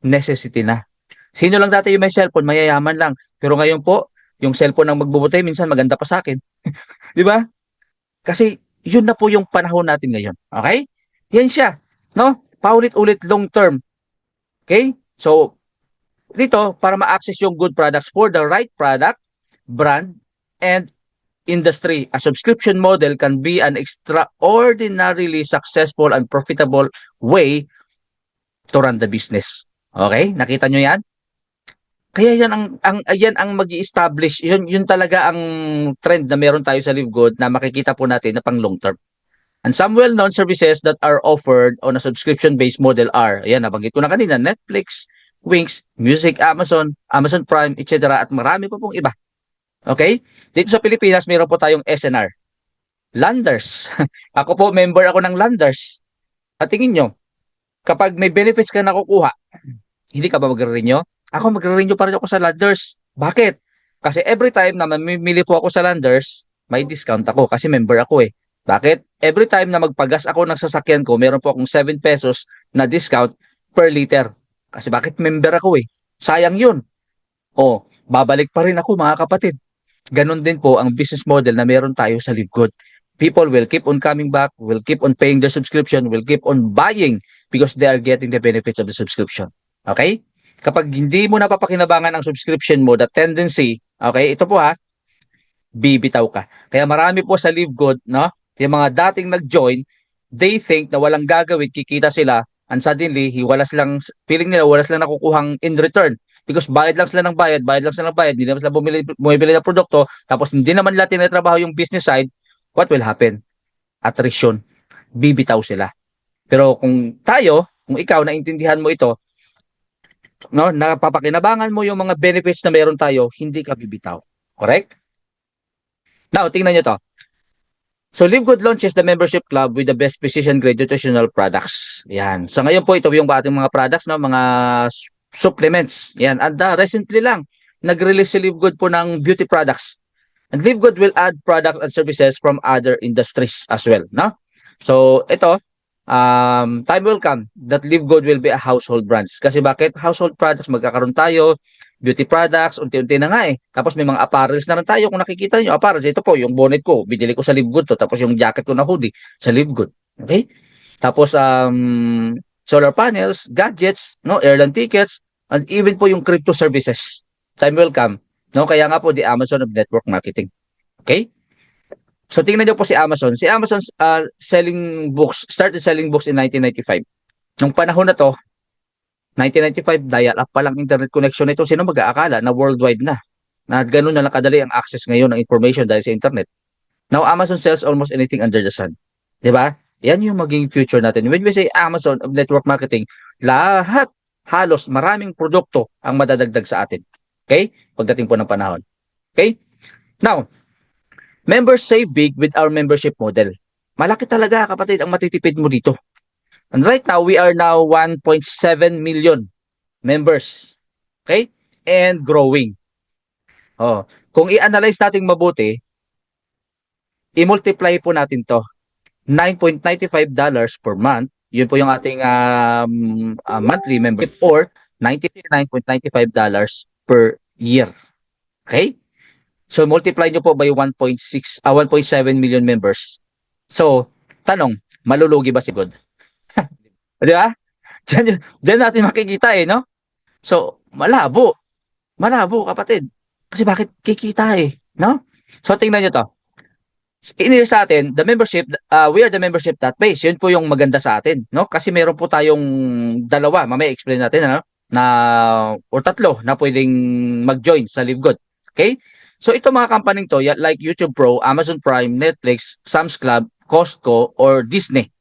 Necessity na. Sino lang dati yung may cellphone? Mayayaman lang. Pero ngayon po, yung cellphone ng magbubutay, minsan maganda pa sa akin. Di ba? Kasi yun na po yung panahon natin ngayon. Okay? Yan siya. No? Paulit-ulit long term. Okay? So, dito, para ma-access yung good products for the right product, brand, and industry, a subscription model can be an extraordinarily successful and profitable way to run the business. Okay? Nakita nyo yan? Kaya yan ang magi-establish, yun talaga ang trend na meron tayo sa Live Good na makikita po natin na pang long term. And some well-known services that are offered on a subscription-based model are, ayan, nabanggit ko na kanina, Netflix, Wings, Music, Amazon, Amazon Prime, etc. At marami pa pong iba. Okay? Dito sa Pilipinas, mayroon po tayong SNR. Landers. Ako po, member ako ng Landers. At tingin nyo, kapag may benefits ka nakukuha, hindi ka ba magre-renew? Ako magre-renew pa rin ako sa Landers. Bakit? Kasi every time na mamimili po ako sa Landers, may discount ako kasi member ako eh. Bakit? Every time na magpagas ako ng sasakyan ko, meron po akong 7 pesos na discount per liter. Kasi bakit member ako eh? Sayang yun. O, babalik pa rin ako mga kapatid. Ganon din po ang business model na meron tayo sa Live Good. People will keep on coming back, will keep on paying their subscription, will keep on buying because they are getting the benefits of the subscription. Okay? Kapag hindi mo napapakinabangan ang subscription mo, the tendency, okay, ito po ha, bibitaw ka. Kaya marami po sa Live Good, no? Yung mga dating nag-join, they think na walang gagawin, kikita sila, and suddenly, feeling nila wala silang nakukuhang in return. Because bayad lang sila ng bayad, hindi naman sila bumibili ng produkto, tapos hindi naman nila tinatrabaho yung business side, what will happen? Attrition. Bibitaw sila. Pero kung ikaw naintindihan mo ito, no, napapakinabangan mo yung mga benefits na meron tayo, hindi ka bibitaw. Correct? Now, tingnan nyo to. So Live Good launches the membership club with the best precision grade nutritional products. Yan. So ngayon po ito yung ating mga products, no, mga supplements. Yan. And recently lang nag-release si Live Good po ng beauty products. And Live Good will add products and services from other industries as well, no? So ito, time will come that Live Good will be a household brands. Kasi bakit? Household products magkakaroon tayo, beauty products, unti-unti na nga eh. Tapos may mga apparels na rin tayo. Kung nakikita niyo, apparels, ito po, yung bonnet ko, binili ko sa Live Good to. Tapos yung jacket ko na hoodie, sa Live Good. Okay? Tapos, solar panels, gadgets, no, airline tickets, and even po yung crypto services. Time will come. No? Kaya nga po, the Amazon of network marketing. Okay? So, tingnan niyo po si Amazon. Si Amazon selling books, started selling books in 1995. Nung panahon na to, 1995, dial-up pa lang internet connection nito. Sino mag-aakala na worldwide na ganun na lang kadali ang access ngayon ng information dahil sa internet. Now, Amazon sells almost anything under the sun. Di ba? Yan yung maging future natin. When we say Amazon of network marketing, lahat, halos, maraming produkto ang madadagdag sa atin. Okay? Pagdating po ng panahon. Okay? Now, members save big with our membership model. Malaki talaga, kapatid, ang matitipid mo dito. And right now, we are now 1.7 million members. Okay? And growing. Oh, kung i-analyze natin mabuti, i-multiply po natin to. $9.95 per month. Yun po yung ating monthly membership or $99.95 per year. Okay? So multiply nyo po by 1.7 million members. So, tanong, malulugi ba si God? Di ba? Diyan natin makikita eh, no? So, malabo. Malabo, kapatid. Kasi bakit kikita eh, no? So, tingnan nyo to. In here sa atin, the membership, we are the membership that pays. Yun po yung maganda sa atin, no? Kasi meron po tayong dalawa, mamaya explain natin, ano? Na, or tatlo na pwedeng mag-join sa LiveGood. Okay? So, ito mga company to, like YouTube Pro, Amazon Prime, Netflix, Sam's Club, Costco, or Disney.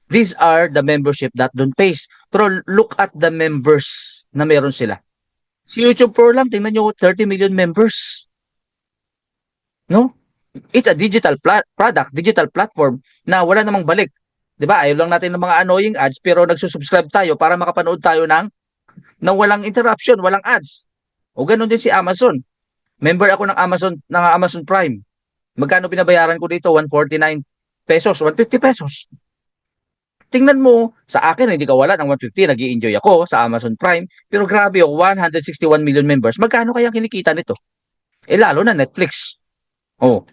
These are the membership that don't pays. Pero look at the members na meron sila. Si YouTube Pro lang, tingnan nyo, 30 million members. No? It's a digital product, digital platform na wala namang balik. 'Di ba? Ayaw lang natin ng mga annoying ads pero nagsusubscribe tayo para makapanood tayo ng walang interruption, walang ads. O ganoon din si Amazon. Member ako ng Amazon Prime. Magkano binabayaran ko dito? 149 pesos, 150 pesos. Tingnan mo, sa akin hindi ka wala ng 150, nag-i-enjoy ako sa Amazon Prime, pero grabe yung 161 million members. Magkano kaya kinikita nito? Eh lalo na Netflix. Oh,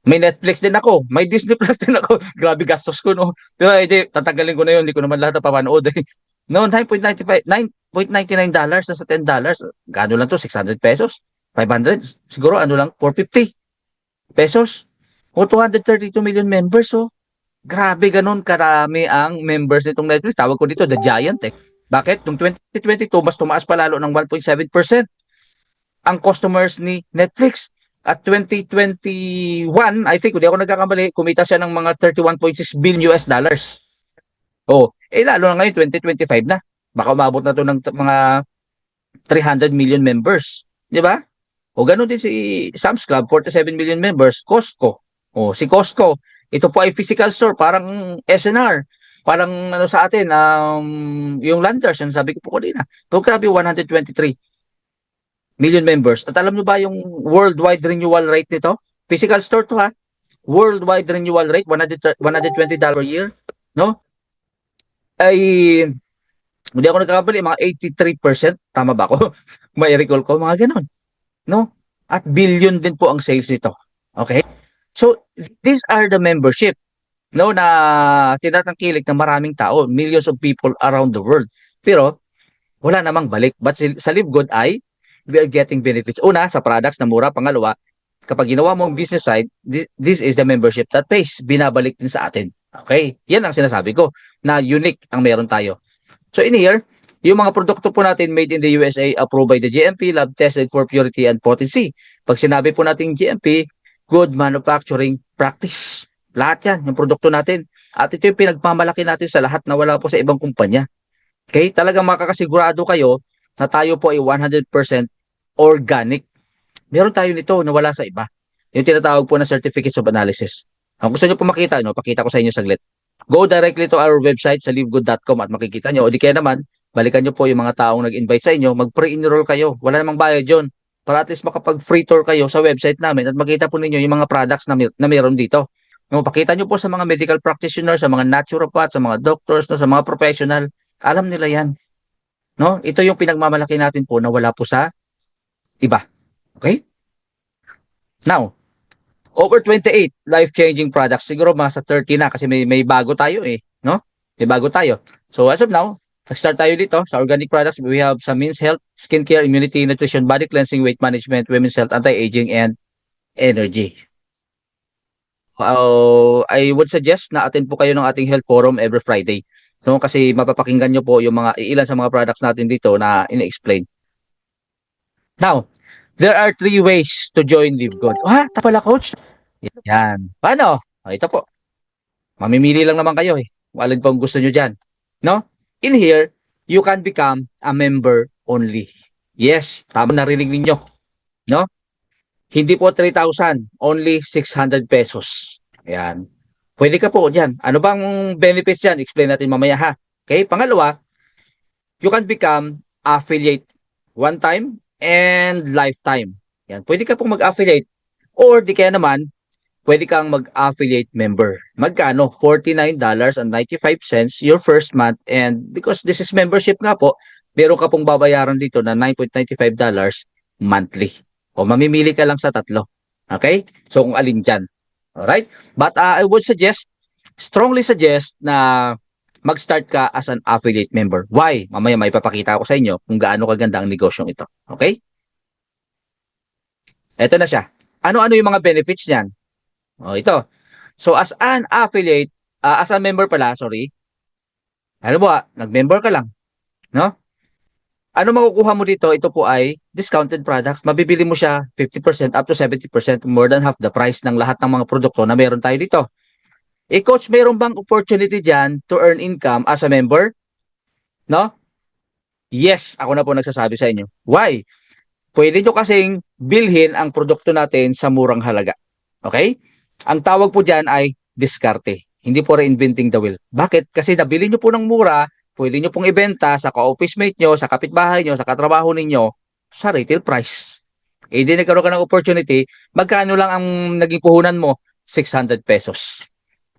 may Netflix din ako, may Disney Plus din ako. Grabe gastos ko, no. Pero hindi, tatagalin ko na yun, hindi ko naman lahat napapanood eh. No, 9.95, $9.99 na sa $10. Gano lang to, 600 pesos? 500? Siguro ano lang, 450 pesos? O 232 million members, oh. Grabe ganun karami ang members nitong Netflix. Tawag ko dito, The Giant eh. Bakit? Noong 2022, mas tumaas pa lalo ng 1.7% ang customers ni Netflix. At 2021, I think, hindi ako nagkakamali, kumita siya ng mga 31.6 billion US dollars. Oh, eh lalo na ngayon, 2025 na. Baka umabot na to ng mga 300 million members. Di ba? O ganun din si Sam's Club, 47 million members. Costco. O si Costco, ito po ay physical store, parang SNR. Parang ano sa atin, yung Landers, yung sabi ko po kanina. So grabe, 123 million members. At alam nyo ba yung worldwide renewal rate nito? Physical store to ha. Worldwide renewal rate, $120 per year. No? Ay, hindi ako nagkakabali, mga 83%. Tama ba ako? May recall ko, mga ganon. No? At billion din po ang sales nito. Okay? So, these are the membership no na tinatangkilik ng maraming tao, millions of people around the world. Pero, wala namang balik. But sa LiveGood ay we are getting benefits. Una, sa products na mura. Pangalawa, kapag ginawa mo ang business side, this is the membership that pays. Binabalik din sa atin. Okay? Yan ang sinasabi ko na unique ang meron tayo. So in here, yung mga produkto po natin made in the USA, approved by the GMP, lab tested for purity and potency. Pag sinabi po natin GMP, Good Manufacturing Practice. Lahat yan, yung produkto natin. At ito yung pinagmamalaki natin sa lahat na wala po sa ibang kumpanya. Okay? Talagang makakasigurado kayo na tayo po ay 100% organic. Meron tayo nito na wala sa iba. Yung tinatawag po na certificates of analysis. Kung gusto nyo po makita, no, pakita ko sa inyo saglit. Go directly to our website sa livegood.com at makikita nyo. O di kaya naman, balikan nyo po yung mga taong nag-invite sa inyo, mag-pre-enroll kayo. Wala namang bayad yun. Para at least makapag-free tour kayo sa website namin at makita po ninyo yung mga products na meron dito. No, pakita nyo po sa mga medical practitioners, sa mga naturopath, sa mga doctors, no, sa mga professional. Alam nila yan. No? Ito yung pinagmamalaki natin po na wala po sa iba. Okay? Now, over 28 life-changing products. Siguro mga sa 30 na kasi may bago tayo eh, no? May bago tayo. So as of now, start tayo dito sa organic products. We have some men's health, skincare, immunity, nutrition, body cleansing, weight management, women's health, anti-aging, and energy. I would suggest na attend po kayo ng ating health forum every Friday. So kasi mapapakinggan nyo po yung mga ilan sa mga products natin dito na ina-explain. Now, there are 3 ways to join Live Good. Ah, tapala coach. Yan. Paano? Ito po. Mamimili lang naman kayo eh. Kung alin pang gusto nyo dyan. No? In here, you can become a member only. Yes, tama narinig ninyo. No? Hindi po 3,000, only 600 pesos. Ayan. Pwede ka po dyan. Ano bang benefits yan? Explain natin mamaya ha. Okay? Pangalawa, you can become affiliate one time and lifetime. Yan. Pwede ka pong mag-affiliate or di kaya naman pwede kang mag-affiliate member. Magkano? $49.95 your first month and because this is membership nga po, meron ka pong babayaran dito na $9.95 monthly. O mamimili ka lang sa tatlo. Okay? So kung alin dyan. Alright? But I would strongly suggest na mag-start ka as an affiliate member. Why? Mamaya may papakita ko sa inyo kung gaano kaganda ang negosyong ito. Okay? Ito na siya. Ano-ano yung mga benefits niyan? O, ito. So, as an affiliate, as a member pala, sorry. Alam mo nag-member ka lang. No? Ano makukuha mo dito? Ito po ay discounted products. Mabibili mo siya 50% up to 70%, more than half the price ng lahat ng mga produkto na meron tayo dito. Coach, meron bang opportunity dyan to earn income as a member? No? Yes, ako na po nagsasabi sa inyo. Why? Pwede nyo kasing bilhin ang produkto natin sa murang halaga. Okay? Ang tawag po dyan ay diskarte. Hindi po reinventing the wheel. Bakit? Kasi nabili nyo po ng mura, pwede nyo pong ibenta sa ka-office mate nyo, sa kapitbahay nyo, sa katrabaho ninyo, sa retail price. Di nagkaroon ka ng opportunity, magkano lang ang naging puhunan mo? 600 pesos.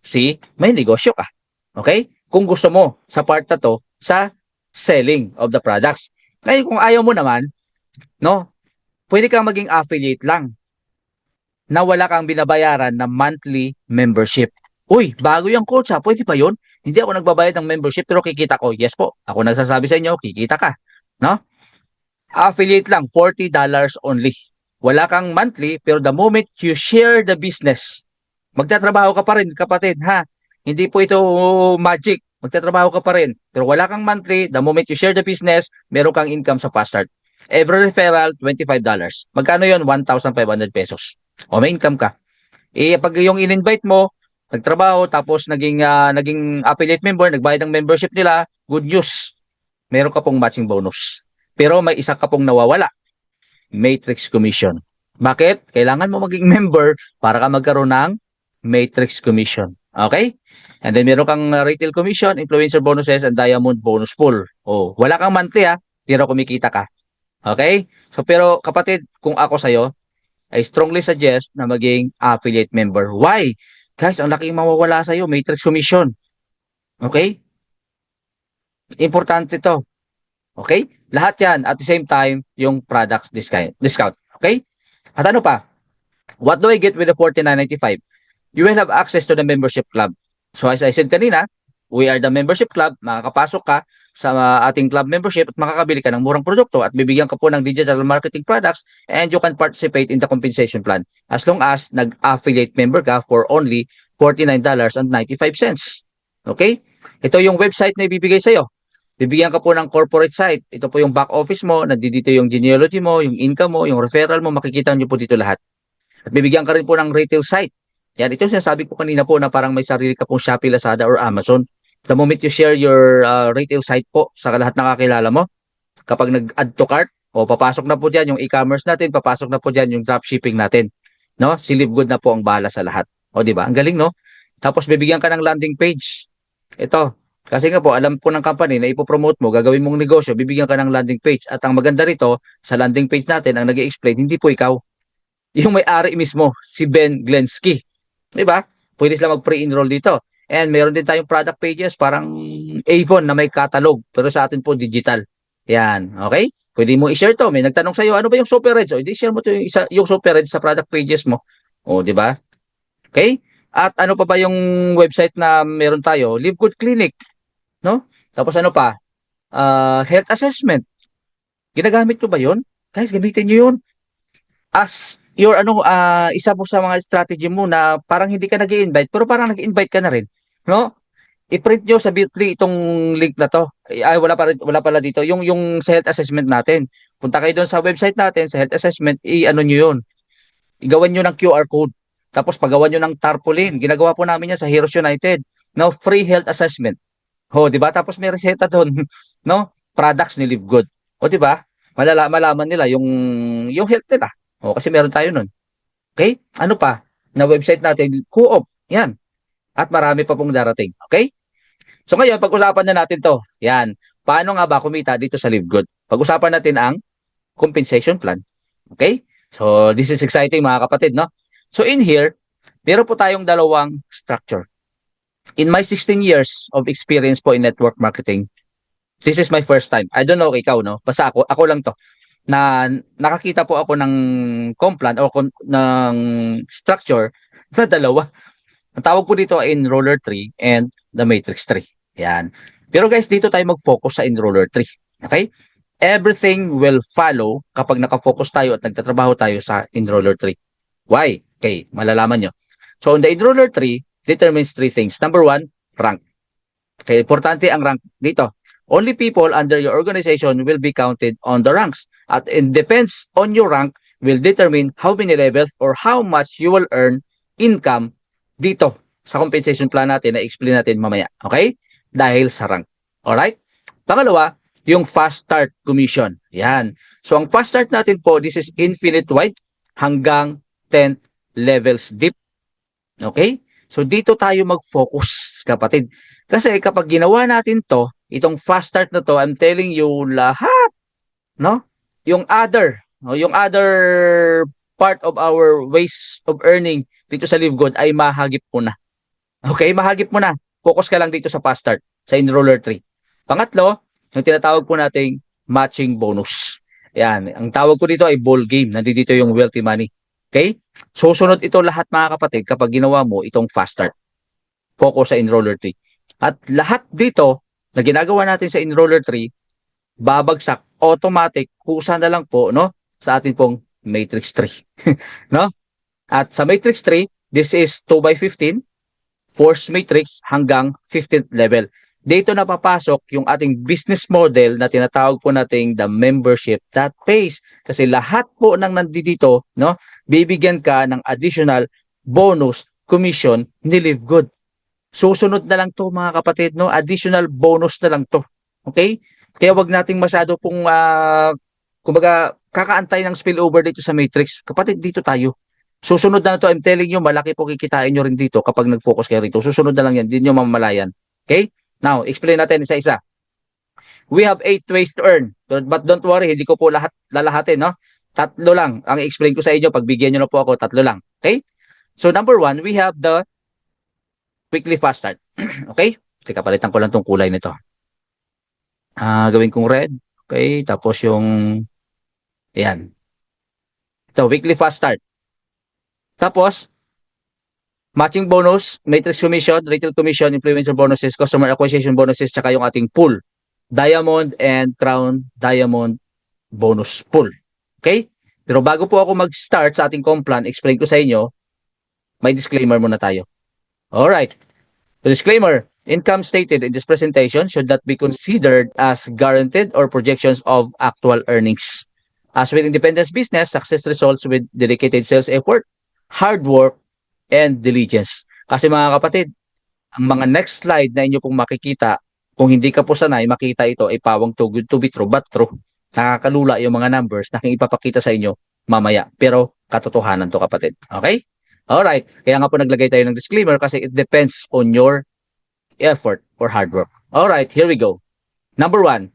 See? May negosyo ka. Okay? Kung gusto mo, sa part na to, sa selling of the products. Ngayon, kung ayaw mo naman, no, pwede kang maging affiliate lang na wala kang binabayaran na monthly membership. Uy, bago yung coach ha, pwede ba yun? Hindi ako nagbabayad ng membership pero kikita ko. Yes po, ako nagsasabi sa inyo, kikita ka. No? Affiliate lang, $40 only. Wala kang monthly pero the moment you share the business, magtatrabaho ka pa rin kapatid ha. Hindi po ito magic. Magtatrabaho ka pa rin. Pero wala kang monthly, the moment you share the business, meron kang income sa fast start. Every referral, $25. Magkano yon? 1,500 pesos. O may income ka. Pag yung in-invite mo, nagtrabaho, tapos naging affiliate member, nagbayad ng membership nila, good news. Meron ka pong matching bonus. Pero may isa ka pong nawawala. Matrix commission. Bakit? Kailangan mo maging member para ka magkaroon ng matrix commission. Okay? And then meron kang retail commission, influencer bonuses, and diamond bonus pool. Oh, wala kang monthly pero kumikita ka. Okay? So pero kapatid, kung ako sa'yo, I strongly suggest na maging affiliate member. Why? Guys, ang laking mawawala sa'yo, matrix commission. Okay? Importante to. Okay? Lahat yan at the same time, yung products discount. Okay? At ano pa? What do I get with the $49.95? You will have access to the membership club. So as I said kanina, we are the membership club. Makakapasok ka sa ating club membership at makakabili ka ng murang produkto at bibigyan ka po ng digital marketing products and you can participate in the compensation plan as long as nag-affiliate member ka for only $49.95. Okay? Ito yung website na ibibigay sa'yo. Bibigyan ka po ng corporate site. Ito po yung back office mo, nandito yung genealogy mo, yung income mo, yung referral mo, makikita nyo po dito lahat. At bibigyan ka rin po ng retail site. Yan, ito yung sinasabi ko kanina po na parang may sarili ka pong Shopee, Lazada, or Amazon. The moment you share your retail site po sa lahat ng kakilala mo, kapag nag-add to cart, papasok na po dyan yung e-commerce natin, papasok na po dyan yung dropshipping natin. No? Si Livegood na po ang bahala sa lahat. O, di ba? Ang galing, no? Tapos bibigyan ka ng landing page. Ito. Kasi nga po, alam po ng company na ipopromote mo, gagawin mong negosyo, bibigyan ka ng landing page. At ang maganda rito, sa landing page natin, ang nag-i-explain, hindi po ikaw. Yung may-ari mismo, si Ben Glensky. Di ba? Pwede sila mag-pre-enroll dito. And meron din tayong product pages, parang Avon na may catalog. Pero sa atin po, digital. Yan. Okay? Pwede mo i-share to. May nagtanong sa'yo, ano ba yung Super Reds? O, hindi share mo to yung Super Reds sa product pages mo. O, di ba? Okay? At ano pa ba yung website na meron tayo? Live Good Clinic, no? Tapos ano pa? Health assessment. Ginagamit ko ba 'yon? Guys, gamitin niyo 'yun as your isa po sa mga strategy mo na parang hindi ka nag-i-invite pero parang nag-invite ka na rin, no? I-print niyo sa Bitly itong link na 'to. Ay, wala pala dito yung sa health assessment natin. Punta kayo doon sa website natin sa health assessment, i-ano niyo 'yun. Igawan niyo ng QR code. Tapos pagawan niyo ng tarpaulin. Ginagawa po namin 'yan sa Heroes United. Now, free health assessment. Ho, 'di ba? Tapos may reseta doon, no? Products ni Live Good. O 'di ba? Malaman nila yung health nila. O kasi meron tayo nun. Okay? Ano pa? Na website natin, Co-op. Yan. At marami pa pong darating. Okay? So ngayon, pag-usapan na natin 'to. Yan. Paano nga ba kumita dito sa Live Good? Pag-usapan natin ang compensation plan. Okay? So this is exciting mga kapatid, no? So in here, meron po tayong dalawang structure. In my 16 years of experience po in network marketing, this is my first time. I don't know ikaw, no? Basta ako lang to. Na nakakita po ako ng complan o ng structure na dalawa. Ang tawag po dito ay enroller tree and the matrix tree. Yan. Pero guys, dito tayo mag-focus sa enroller tree. Okay? Everything will follow kapag nakafocus tayo at nagtatrabaho tayo sa enroller tree. Why? Okay, malalaman nyo. So, on the enroller tree, determines three things. Number one, rank. Okay, importante ang rank dito. Only people under your organization will be counted on the ranks. At it depends on your rank will determine how many levels or how much you will earn income dito sa compensation plan natin na explain natin mamaya. Okay? Dahil sa rank. Alright? Pangalawa, yung fast start commission. Yan. So, ang fast start natin po, this is infinite wide hanggang 10th levels deep. Okay? So, dito tayo mag-focus, kapatid. Kasi kapag ginawa natin to, itong fast start na to, I'm telling you, lahat, no? Yung other part of our ways of earning dito sa Live Good ay mahagip mo na. Okay? Mahagip mo na. Focus ka lang dito sa fast start, sa enroller tree. Pangatlo, yung tinatawag po nating matching bonus. Yan. Ang tawag ko dito ay ball game. Nandito yung wealthy money. Okay? Susunod ito lahat mga kapatid kapag ginawa mo itong fast start. Focus sa enroller tree. At lahat dito na ginagawa natin sa enroller tree, babagsak automatic kusa na lang po no sa atin pong matrix tree. No? At sa matrix tree, this is 2 by 15 force matrix hanggang 15th level. Dito na papasok yung ating business model na tinatawag po nating the membership that pays. Kasi lahat po ng nandito, no, bibigyan ka ng additional bonus commission ni Live Good. Susunod na lang to mga kapatid, no? Additional bonus na lang to. Okay? Kaya wag nating masyado pong kumbaga kakaantay ng spillover dito sa matrix. Kapatid, dito tayo. Susunod na to, I'm telling you, malaki po kikitain nyo rin dito kapag nag-focus kayo rito. Susunod na lang yan, hindi nyo mamamalayan. Okay? Now, explain natin isa-isa. We have 8 ways to earn. But don't worry, hindi ko po lalahatin, no? Tatlo lang. Ang explain ko sa inyo, pagbigyan nyo na po ako, tatlo lang. Okay? So, number 1, we have the weekly fast start. Okay? Teka, palitan ko lang tong kulay nito. Gawin kong red. Okay? Tapos yung, ayan. Ito, weekly fast start. Tapos, matching bonus, matrix commission, retail commission, influencer bonuses, customer acquisition bonuses, tsaka yung ating pool. Diamond and Crown Diamond bonus pool. Okay? Pero bago po ako mag-start sa ating complan, explain ko sa inyo, may disclaimer muna tayo. Alright. The disclaimer, income stated in this presentation should not be considered as guaranteed or projections of actual earnings. As with independent business, success results with dedicated sales effort, hard work, and diligence. Kasi mga kapatid, ang mga next slide na inyo pong makikita, kung hindi ka po sanay, makita ito ay pawang too good to be true, but true. Nakakalula yung mga numbers na ipapakita sa inyo mamaya. Pero katotohanan to kapatid. Okay? Alright, kaya nga po naglagay tayo ng disclaimer kasi it depends on your effort or hard work. Alright, here we go. Number 1,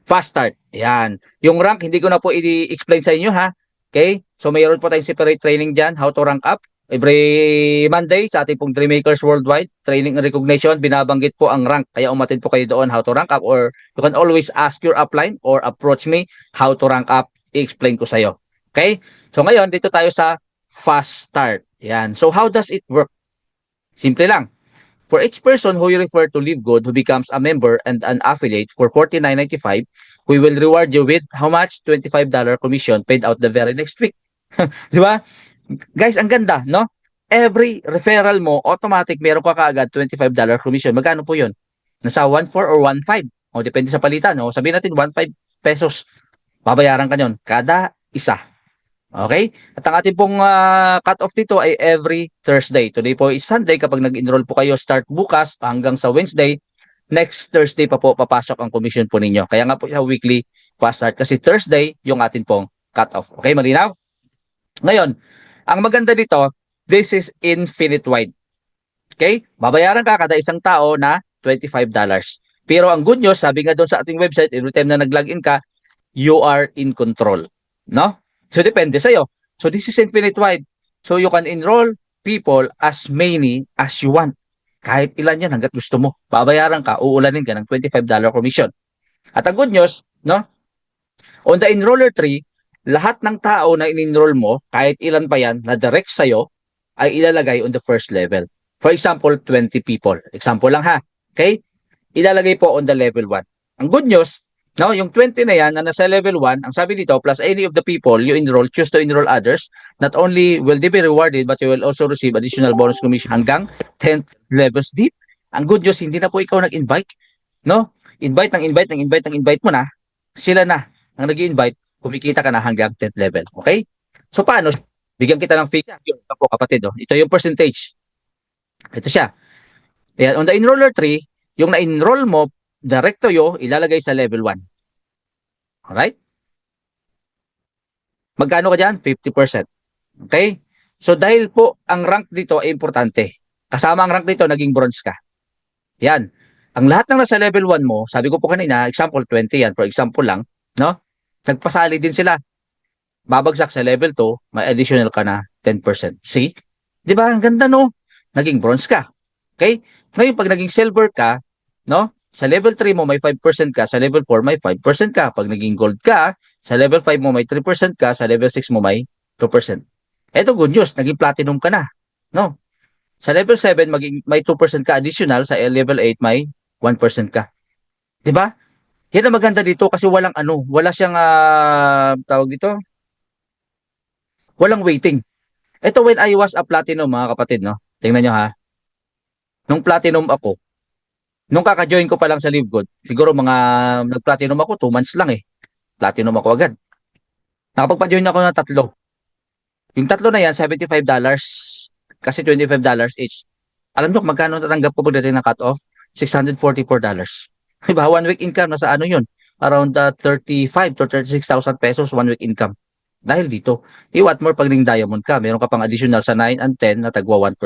fast start. Yan. Yung rank, hindi ko na po i-explain sa inyo ha. Okay? So mayroon po tayong separate training dyan, how to rank up. Every Monday sa ating pong Dreammakers Worldwide Training and Recognition, binabanggit po ang rank. Kaya umatin po kayo doon how to rank up, or you can always ask your upline or approach me how to rank up. I-explain ko sa'yo. Okay? So ngayon, dito tayo sa fast start. Yan. So how does it work? Simple lang. For each person who you refer to Live Good who becomes a member and an affiliate for $49.95, we will reward you with how much? $25 commission paid out the very next week. Di ba? Guys, ang ganda, no? Every referral mo, automatic meron ka kaagad $25 commission. Magkano po yun? Nasa 1.4 or 1.5. O, depende sa palitan. O, sabihin natin 1.5 pesos. Babayaran ka nyon kada isa. Okay? At ang ating pong cut-off dito ay every Thursday. Today po is Sunday. Kapag nag-enroll po kayo, start bukas hanggang sa Wednesday. Next Thursday pa po papasok ang commission po ninyo. Kaya nga po siya weekly fast start kasi Thursday yung ating pong cut-off. Okay, malinaw? Ngayon, ang maganda dito, this is infinite wide. Okay? Babayaran ka kada isang tao na $25. Pero ang good news, sabi nga doon sa ating website, every time na nag-login ka, you are in control. No? So, depende sa'yo. So, this is infinite wide. So, you can enroll people as many as you want. Kahit ilan yan hanggat gusto mo. Babayaran ka, uulanin ka ng $25 commission. At ang good news, no? On the enroller tree, lahat ng tao na in-enroll mo, kahit ilan pa yan, na direct sa'yo, ay ilalagay on the first level. For example, 20 people. Example lang ha. Okay? Ilalagay po on the level 1. Ang good news, no, yung 20 na yan na nasa level 1, ang sabi dito, plus any of the people you enroll, choose to enroll others, not only will they be rewarded, but you will also receive additional bonus commission hanggang 10th levels deep. Ang good news, hindi na po ikaw nag-invite. No? Invite mo na. Sila na ang nag-invite, kumikita ka na hanggang 10th level. Okay? So, paano? Bigyan kita ng figure. Ito po, kapatid. Oh. Ito yung percentage. Ito siya. Ayan, on the enroller tree, yung na-enroll mo, direct to you, ilalagay sa level 1. Alright? Magkano ka dyan? 50%. Okay? So, dahil po, ang rank dito ay importante. Kasama ang rank dito, naging bronze ka. Yan. Ang lahat ng nasa level 1 mo, sabi ko po kanina, example, 20 yan, for example lang, no? Nagpasali din sila. Babagsak sa level 2, may additional ka na 10%. See? Di ba? Ang ganda, no? Naging bronze ka. Okay? Ngayon, pag naging silver ka, no? Sa level 3 mo may 5% ka, sa level 4 may 5% ka. Pag naging gold ka, sa level 5 mo may 3% ka, sa level 6 mo may 2%. Ito good news, naging platinum ka na. No? Sa level 7 may 2% ka additional, sa level 8 may 1% ka. 'Di ba? Yan ang maganda dito kasi wala siyang tawag dito, walang waiting. Ito when I was a platinum mga kapatid, no. Tingnan niyo ha. Nung platinum ako, nung kaka-join ko pa lang sa LiveGood, siguro mga nag-platinum ako 2 months lang eh. Platinum ako agad. Nakapagpa-join ako ng 3. Yung 3 na yan, $75. Kasi $25 each. Alam niyo kung magkano natanggap ko pagdating ng cut-off? $644. Diba? 1 week income, nasa ano yun? Around 35 to 36,000 pesos 1 week income. Dahil dito. What more pag ning diamond ka, meron ka pang additional sa 9 and 10 na tagwa 1%.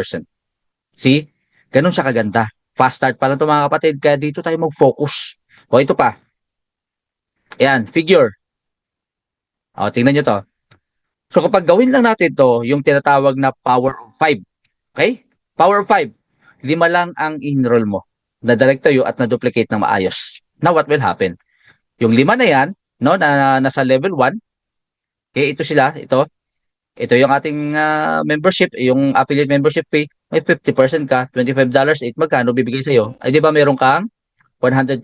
See? Ganun siya kaganda. Fast start pa lang ito mga kapatid, kaya dito tayo mag-focus. O ito pa. Ayan, figure. O, tingnan nyo to. So kapag gawin lang natin to, yung tinatawag na power of 5. Okay? Power of 5. 5 lang ang enroll mo. Na-direct to you at na-duplicate ng maayos. Now, what will happen? Yung 5 na yan, no, na nasa level 1, okay, ito sila, ito. Ito yung ating membership, yung affiliate membership fee, may 50% ka, $25 each, magkano bibigay sa'yo? Ay, di ba meron kang $125?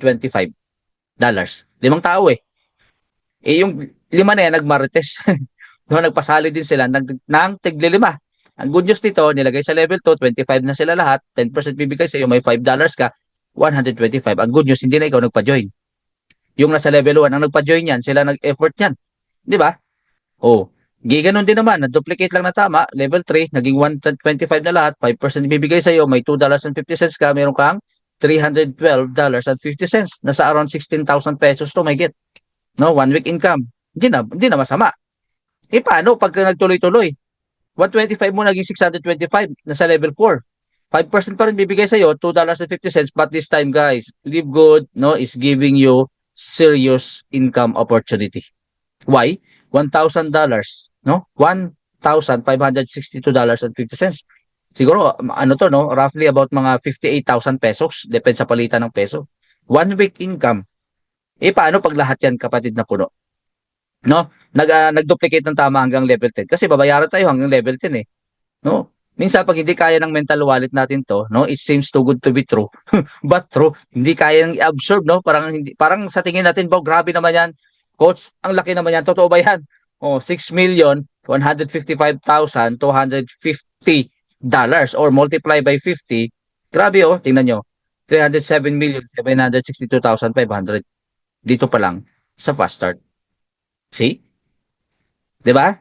5 tao eh. Eh, yung 5 na yan, nagmarites. No, nagpasali din sila ng tigli-5. Ang good news dito, nilagay sa level 2, 25 na sila lahat, 10% bibigay sa'yo, may $5 ka, 125. Ang good news, hindi na ikaw nagpa-join. Yung nasa level 1, ang nagpa-join yan, sila nag-effort yan. Di ba? Oh, giganon din naman, na-duplicate lang na tama, level 3, naging 125 na lahat, 5% bibigay sa'yo, may $2.50 ka, meron kang $312.50. Nasa around 16,000 pesos to, may get. No, 1 week income. Hindi na masama. Eh paano pag nagtuloy-tuloy? 125 mo naging 625, nasa level 4. 5% pa rin bibigay sa'yo, $2.50. But this time, guys, Live Good, no, is giving you serious income opportunity. Why? $1,000, no? $1,562.50. Siguro, ano to, no? Roughly about mga 58,000 pesos. Depende sa palitan ng peso. 1 week income. Paano pag lahat yan, kapatid na puno? No? Nag-duplicate ng tama hanggang level 10. Kasi babayaran tayo hanggang level 10 eh. No? Minsan pag hindi kaya ng mental wallet natin to, no, it seems too good to be true. But true, hindi kaya nang i-absorb, no? Parang sa tingin natin, "Bo, grabe naman 'yan. Coach, ang laki naman 'yan." Totoo ba 'yan? Oh, $6,155,250 or multiply by 50. Grabe oh, tingnan nyo. 307,762,500 dito pa lang sa fast start. See? 'Di ba?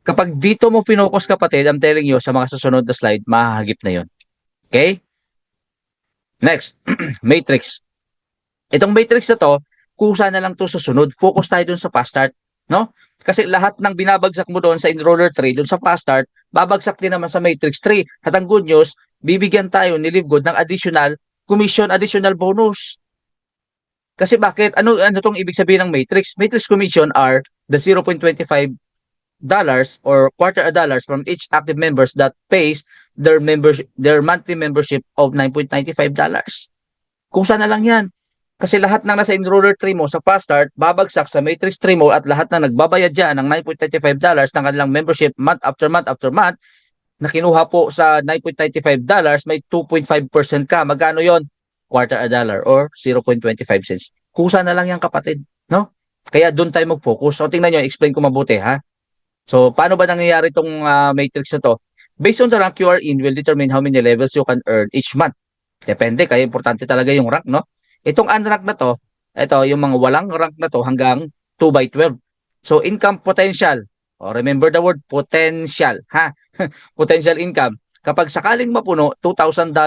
Kapag dito mo focus, kapatid, I'm telling you, sa mga susunod na slide, mahahagip na yon. Okay? Next, matrix. Itong matrix na to, kusa na lang to susunod. Focus tayo dun sa fast start. No? Kasi lahat ng binabagsak mo doon sa enroller 3, doon sa fast start, babagsak din naman sa matrix 3. At ang good news, bibigyan tayo ni Live Good ng additional commission, additional bonus. Kasi bakit? Ano tong ibig sabihin ng matrix? Matrix commission are the 0.25 dollars or quarter a dollars from each active members that pays their monthly membership of $9.95. Kung saan na lang yan. Kasi lahat ng nasa enroller 3 mo sa fast start, babagsak sa matrix 3 mo at lahat na nagbabayad dyan ng $9.95 ng kanilang membership month after month after month, na kinuha po sa $9.95, may 2.5% ka. Magkano yon? Quarter a dollar or 0.25 cents. Kusa na lang yan, kapatid. No? Kaya doon tayo mag-focus. O tingnan nyo, explain ko mabuti ha. So, paano ba nangyayari itong matrix na to? Based on the rank you are in will determine how many levels you can earn each month. Depende, kaya importante talaga yung rank, no? Itong unrank na to, ito, yung mga walang rank na to hanggang 2 by 12. So, income potential. Remember the word potential, ha? Potential income. Kapag sakaling mapuno, $2,000,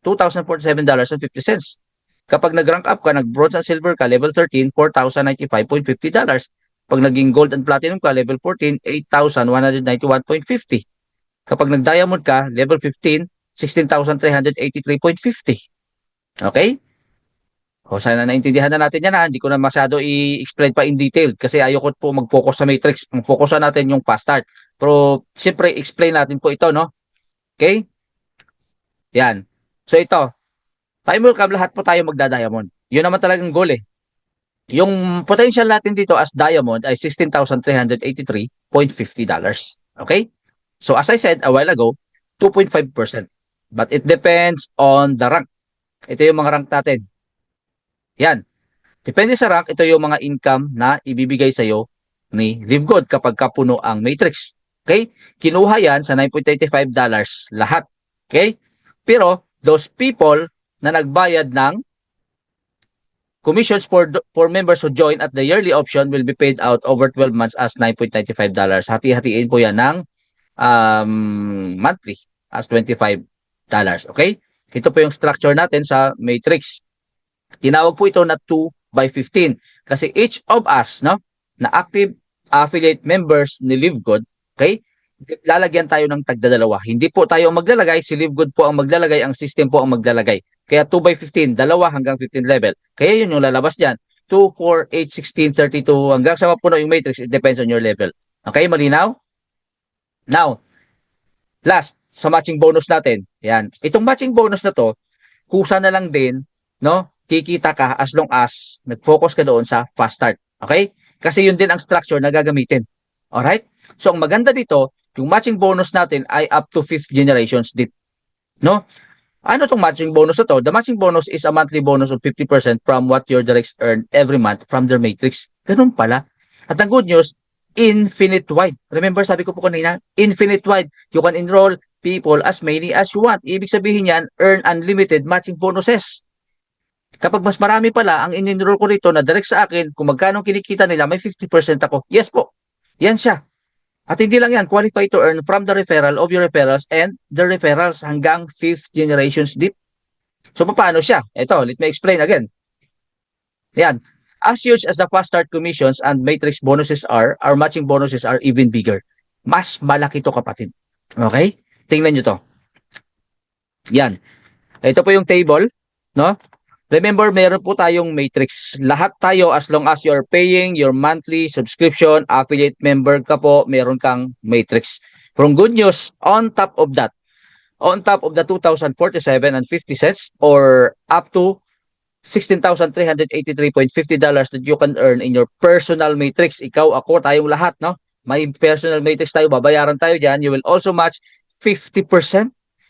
$2,047.50. Kapag nag-rank up ka, nag-bronze and silver ka, level 13, $4,095.50. Pag naging gold and platinum ka, level 14, $8,191.50. Kapag nag-diamond ka, level 15, $16,383.50. Okay? O, sana naintindihan na natin yan ha. Hindi ko na masyado i-explain pa in detail kasi ayoko po mag-focus sa matrix. Mag-focus na natin yung fast start. Pero, siyempre, explain natin po ito, no? Okay? Yan. So, ito. Time will come, lahat po tayo magda-diamond. Yun naman talagang goal eh. Yung potential natin dito as diamond ay $16,383.50. Okay? So as I said a while ago, 2.5%. But it depends on the rank. Ito yung mga rank natin. Yan. Depende sa rank, ito yung mga income na ibibigay sa'yo ni Live Good kapag kapuno ang matrix. Okay? Kinuha yan sa $9.85 lahat. Okay? Pero those people na nagbayad ng commissions for members who join at the yearly option will be paid out over 12 months as $9.95. Hati-hatiin po yan ng monthly as $25. Okay? Ito po yung structure natin sa matrix. Tinawag po ito na 2 by 15 kasi each of us, no, na active affiliate members ni Live Good, okay, lalagyan tayo ng tagdadalawa. Hindi po tayo ang maglalagay, si Live Good po ang maglalagay, ang system po ang maglalagay. Kaya 2 by 15, dalawa hanggang 15 level. Kaya yun yung lalabas dyan. 2, 4, 8, 16, 32, hanggang sa mapuno yung matrix, it depends on your level. Okay, malinaw? Now, last, sa matching bonus natin. Yan. Itong matching bonus na to, kusa na lang din, no, kikita ka as long as nag-focus ka doon sa fast start. Okay? Kasi yun din ang structure na gagamitin. Alright? So, ang maganda dito, yung matching bonus natin ay up to 5th generations deep. No? Ano tong matching bonus na to? The matching bonus is a monthly bonus of 50% from what your directs earn every month from their matrix. Ganun pala. At ang good news, infinite wide. Remember, sabi ko po kanina, infinite wide. You can enroll people as many as you want. Ibig sabihin yan, earn unlimited matching bonuses. Kapag mas marami pala ang in-enroll ko rito na direct sa akin, kung magkano kinikita nila, may 50% ako. Yes po. Yan siya. At hindi lang yan, qualify to earn from the referral of your referrals and the referrals hanggang 5th generations deep. So, paano siya? Ito, let me explain again. Yan. As huge as the fast start commissions and matrix bonuses are, our matching bonuses are even bigger. mas malaki to kapatid. Okay? Tingnan nyo to. Yan. Ito po yung table, no? Remember, meron po tayong matrix. Lahat tayo, as long as you're paying your monthly subscription, affiliate member ka po, meron kang matrix. From good news, on top of the 2,047 and 50 cents or up to $16,383.50 that you can earn in your personal matrix. Ikaw, ako, tayong lahat, no? May personal matrix tayo, babayaran tayo dyan. You will also match 50%.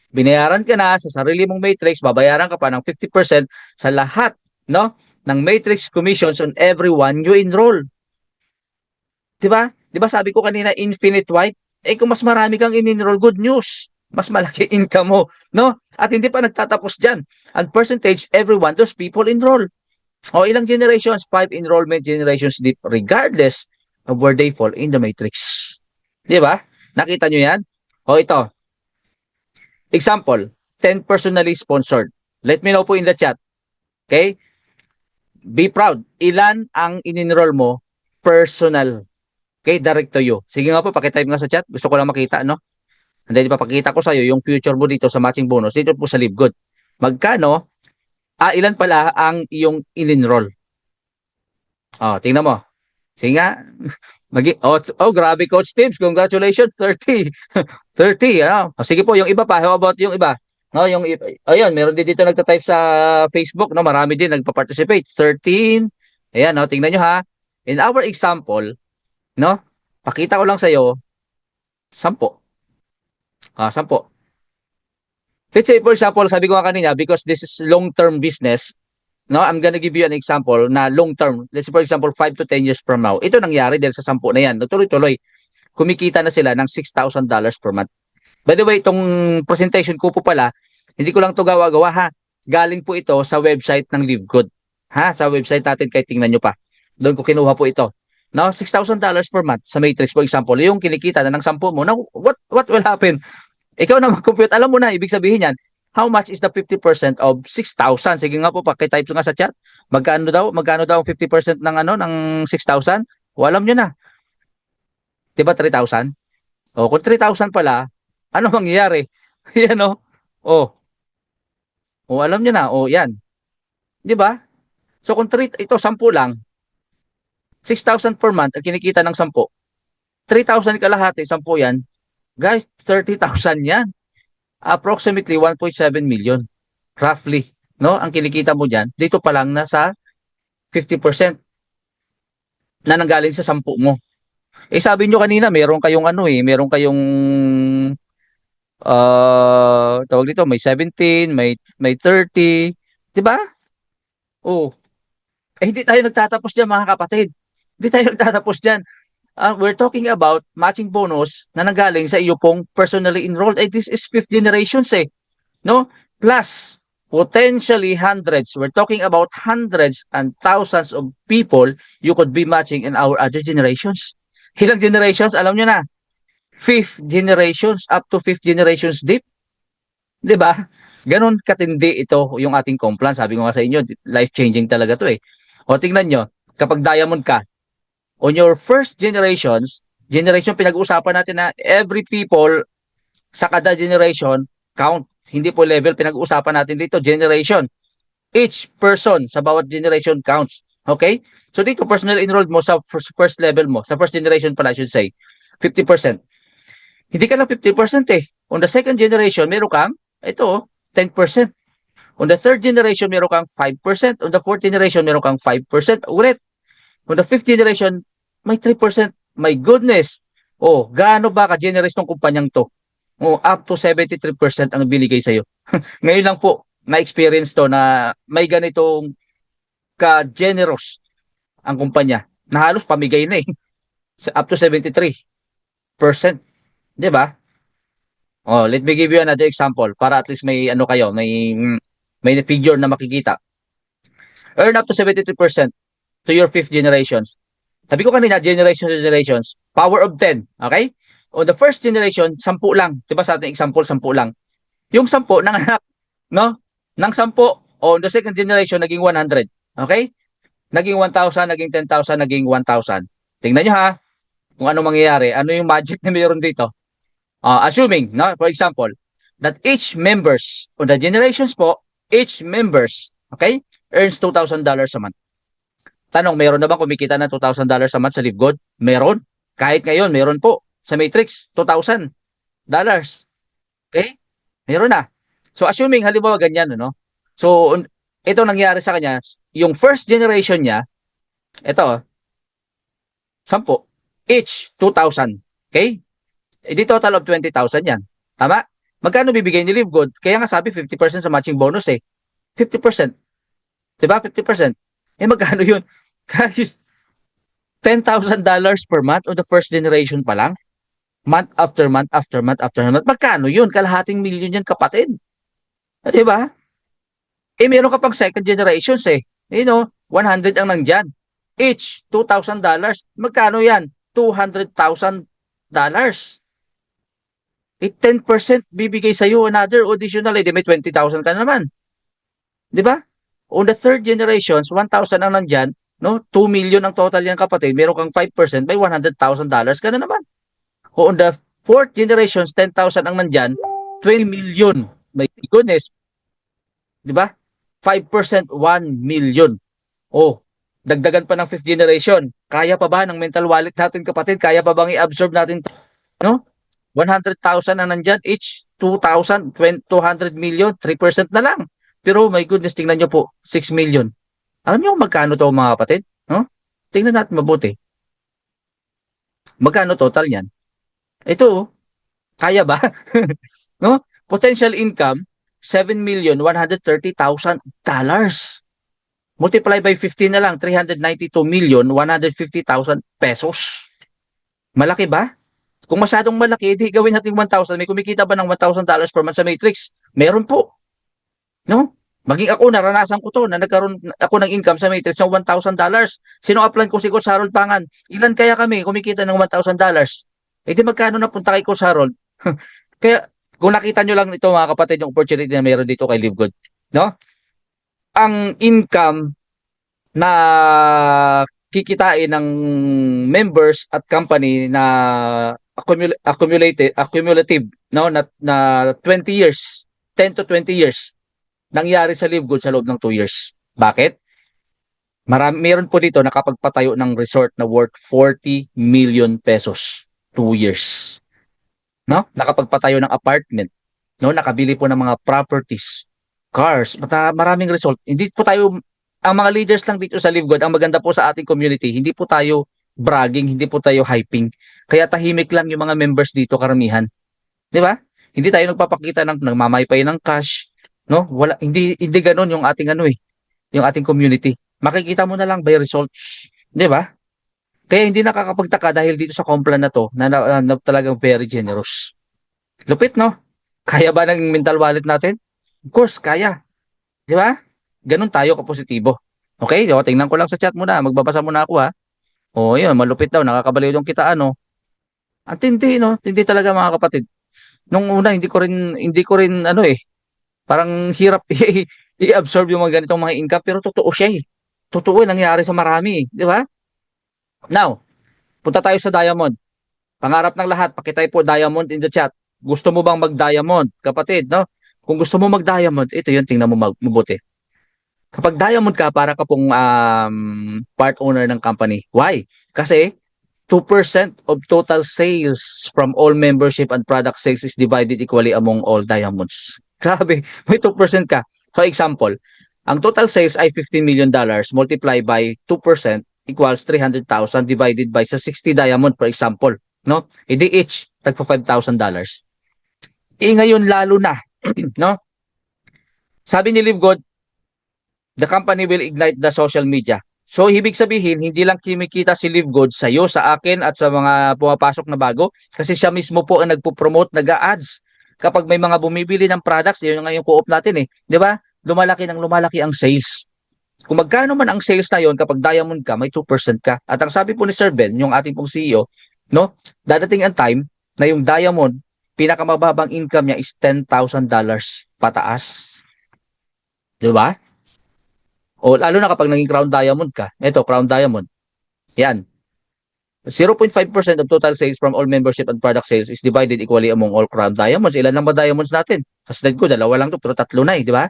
Binayaran ka na sa sarili mong matrix, babayaran ka pa ng 50% sa lahat, no? Ng matrix commissions on everyone you enroll. 'Di ba? 'Di ba sabi ko kanina infinite white? Eh kung mas marami kang in-enroll, good news. Mas malaki income mo, no? At hindi pa nagtatapos diyan. And percentage everyone those people enroll. O ilang generations? 5 enrollment generations deep regardless of where they fall in the matrix. 'Di ba? Nakita nyo yan? O ito, example, 10 personally sponsored. Let me know po in the chat. Okay? Be proud. Ilan ang in-enroll mo personal? Okay, direct to you. Sige nga po, pakitype nga sa chat. Gusto ko lang makita, no? And then, ipapakita ko sa iyo yung future mo dito sa matching bonus. Dito po sa LiveGood. Magkano? Ilan pala ang iyong in-enroll? Tingnan mo. Sige nga. Grabe, Coach Tips. Congratulations. 30. 30, ano? Sige po, yung iba pa. How about yung iba? No, ayun, meron din dito nagta-type sa Facebook, no? Marami din nagpa-participate. 13. Ayan, no? Tingnan nyo ha. In our example, no? Pakita ko lang sa iyo 10. 10. Let's say, for example, sabi ko nga kanina, because this is long-term business, no, I'm gonna give you an example na long-term. Let's say, for example, 5 to 10 years from now. Ito nangyari dahil sa 10 na yan. Tuloy-tuloy, kumikita na sila ng $6,000 per month. By the way, itong presentation ko po pala, hindi ko lang to gawa-gawa ha. Galing po ito sa website ng LiveGood. Ha? Sa website natin, kahit tingnan nyo pa. Doon ko kinuha po ito. No, $6,000 per month sa Matrix, for example, yung kinikita na ng 10 mo. Now, what will happen? Ikaw na mag-compute, alam mo na, ibig sabihin yan, how much is the 50% of 6,000? Sige nga po, pakitype nga sa chat. Magkano daw ang 50% ng ng 6,000? O alam nyo na. 'Di ba 3,000? O kung 3,000 pala, ano mangyayari? Yan o. O alam nyo na, yan. 'Di ba? So kung ito 10 lang, 6,000 per month ang kinikita ng 10. 3,000 kalahati, 10 yan. Guys, 30,000 yan. Approximately 1.7 million. Roughly. No? Ang kinikita mo dyan, dito pa lang nasa 50% na nanggaling sa 10 mo. Eh sabi nyo kanina, meron kayong meron kayong tawag dito, may 17, may 30, 'di ba? Oh. Eh hindi tayo nagtatapos diyan mga kapatid. Hindi tayo nagtatapos diyan. We're talking about matching bonus na nanggaling sa iyo pong personally enrolled. Eh, this is 5th generations no? Plus, potentially hundreds. We're talking about hundreds and thousands of people you could be matching in our other generations. Ilang generations? Alam nyo na. 5th generations, up to 5th generations deep. 'Di ba? Ganon katindi ito yung ating Complan. Sabi ko nga sa inyo, life-changing talaga to eh. O tingnan nyo, kapag diamond ka, on your first generation pinag-uusapan natin na every people sa kada generation count. Hindi po level, pinag-uusapan natin dito, generation. Each person sa bawat generation counts. Okay? So dito, personal enrolled mo sa first level mo, sa first generation pala, I should say, 50%. Hindi ka lang 50% eh. On the second generation, meron kang, 10%. On the third generation, meron kang 5%. On the fourth generation, meron kang 5%. Ulit. On the fifth generation, may 3%. My goodness. Gaano ba ka-generous tong kumpanyang to? Up to 73% ang binigay sa'yo. Ngayon lang po, na-experience to na may ganitong ka-generous ang kumpanya. Na halos pamigay na eh. Up to 73%. Di ba? Let me give you another example para at least may kayo, may figure na makikita. Earn up to 73% to your 5th generations. Sabi ko kanina, generations, power of 10, okay? On the first generation, 10 lang. Diba sa ating example, 10 lang. Yung 10, nanganak, no? Nang 10, on the second generation, naging 100. Okay? Naging 1,000, naging 10,000, naging 1,000. Tingnan nyo ha. kung ano mangyayari, ano yung magic na meron dito. Assuming, no, for example, that each members, o the generations po, each members, okay, earns $2,000 a month. Tanong, meron na bang kumikita ng $2,000 a month sa Live Good? Meron. Kahit ngayon, meron po. Sa Matrix, $2,000. Okay? Meron na. So, assuming, halimbawa, ganyan, no? So, ito nangyari sa kanya, yung first generation niya, ito, 10, each 2,000. Okay? Di total of 20,000 yan. Tama? Magkano bibigay ni Live Good? Kaya nga sabi 50% sa matching bonus eh. 50%. Diba? 50%. Eh magkano yun? Guys, $10,000 per month on the first generation pa lang. Month after month after month after month. Magkano yun? Kalahating milyon yan, kapatid. Diba? Eh meron ka pang second generations eh. You know, 100 ang nandyan. Each, $2,000. Magkano yan? $200,000. Eh, 10% bibigay sa'yo another additional, eh, di may 20,000 ka naman. Di ba? On the third generations, 1,000 ang nandyan, no? 2 million ang total yan, kapatid. Meron kang 5%, may $100,000 ka na naman. O on the fourth generations, 10,000 ang nandyan, 20 million. My goodness. Di ba? 5%, 1 million. Oh, dagdagan pa ng fifth generation. Kaya pa ba ng mental wallet natin, kapatid? Kaya pa bang i-absorb natin to? No? 100,000 ang nandyan, each 2,000, 200 million, 3% na lang. Pero my goodness, tingnan nyo po, 6 million. Alam nyo magkano to, mga kapatid? No? Tingnan natin mabuti. Magkano total yan? Ito, oh, kaya ba? No? Potential income, $7,130,000. Multiply by 15 na lang, 392,150,000 pesos. Malaki ba? Kung masyadong malaki, di gawin natin 1,000. May kumikita ba ng $1,000 per month sa Matrix? Meron po. No? Maging ako, naranasan ko to, na nagkaroon ako ng income sa Matrix ng $1,000. Sino upline ko si Coach Harold Pangan? Ilan kaya kami kumikita ng $1,000? Eh di magkano na punta kay Coach Harold? Kaya kung nakita nyo lang ito, mga kapatid, yung opportunity na meron dito kay Live Good. No? Ang income na kikitain ng members at company na accumulative, no, na 20 years, 10 to 20 years nangyari sa Live Good sa loob ng 2 years. Bakit? Meron po dito nakapagpatayo ng resort na worth 40 million pesos. 2 years. No? Nakapagpatayo ng apartment. No? Nakabili po ng mga properties, cars, maraming result. Hindi po tayo, ang mga leaders lang dito sa Live Good, ang maganda po sa ating community, hindi po tayo bragging, hindi po tayo hyping. Kaya tahimik lang yung mga members dito karamihan. Di ba? Hindi tayo nagpapakita ng nagmamaypay ng cash, no? Wala, hindi ganoon yung ating ano eh, yung ating community. Makikita mo na lang by results, 'di ba? Kaya hindi nakakapagtaka dahil dito sa Complan na to na talagang very generous. Lupit, no? Kaya ba ng mental wallet natin? Of course, kaya. 'Di ba? Ganun tayo kapositibo. Okay? O, tingnan ko lang sa chat muna. Magbabasa muna ako, ha. O, yun, malupit daw. Nakakabaliw yung kitaan, no? Ang tindi, no? Tindi talaga, mga kapatid. Nung una, hindi ko rin ano eh, parang hirap i-absorb yung mga ganitong mga income, pero totoo siya eh. Totoo, nangyari sa marami, di ba? Now, punta tayo sa diamond. Pangarap ng lahat, pakitype po diamond in the chat. Gusto mo bang mag-diamond, kapatid, no? Kung gusto mo mag-diamond, ito yun, tingnan mo mabuti. Kapag diamond ka, para ka pong part owner ng company. Why? Kasi 2% of total sales from all membership and product sales is divided equally among all diamonds. Grabe, may 2% ka. So example, ang total sales ay $15 million multiplied by 2% equals 300,000 divided by sa 60 diamond, for example. No? Hindi each, tagpa $5,000. Eh ngayon lalo na, no? Sabi ni Live Good, the company will ignite the social media. So, ibig sabihin, hindi lang kumikita si Live Good sa iyo, sa akin, at sa mga pumapasok na bago, kasi siya mismo po ang nagpo-promote, nag-a-ads. Kapag may mga bumibili ng products, yun nga yung co-op natin eh, di ba? Lumalaki ang sales. Kung magkano man ang sales na yon, kapag diamond ka, may 2% ka. At ang sabi po ni Sir Ben, yung ating pong CEO, no, dadating ang time na yung diamond, pinakamababang income niya is $10,000 pataas. Di ba? O lalo na kapag naging crown diamond ka. Ito, crown diamond. Yan. 0.5% of total sales from all membership and product sales is divided equally among all crown diamonds. Ilan lang ba diamonds natin? Sa slide ko, dalawa lang to, pero tatlo na di ba?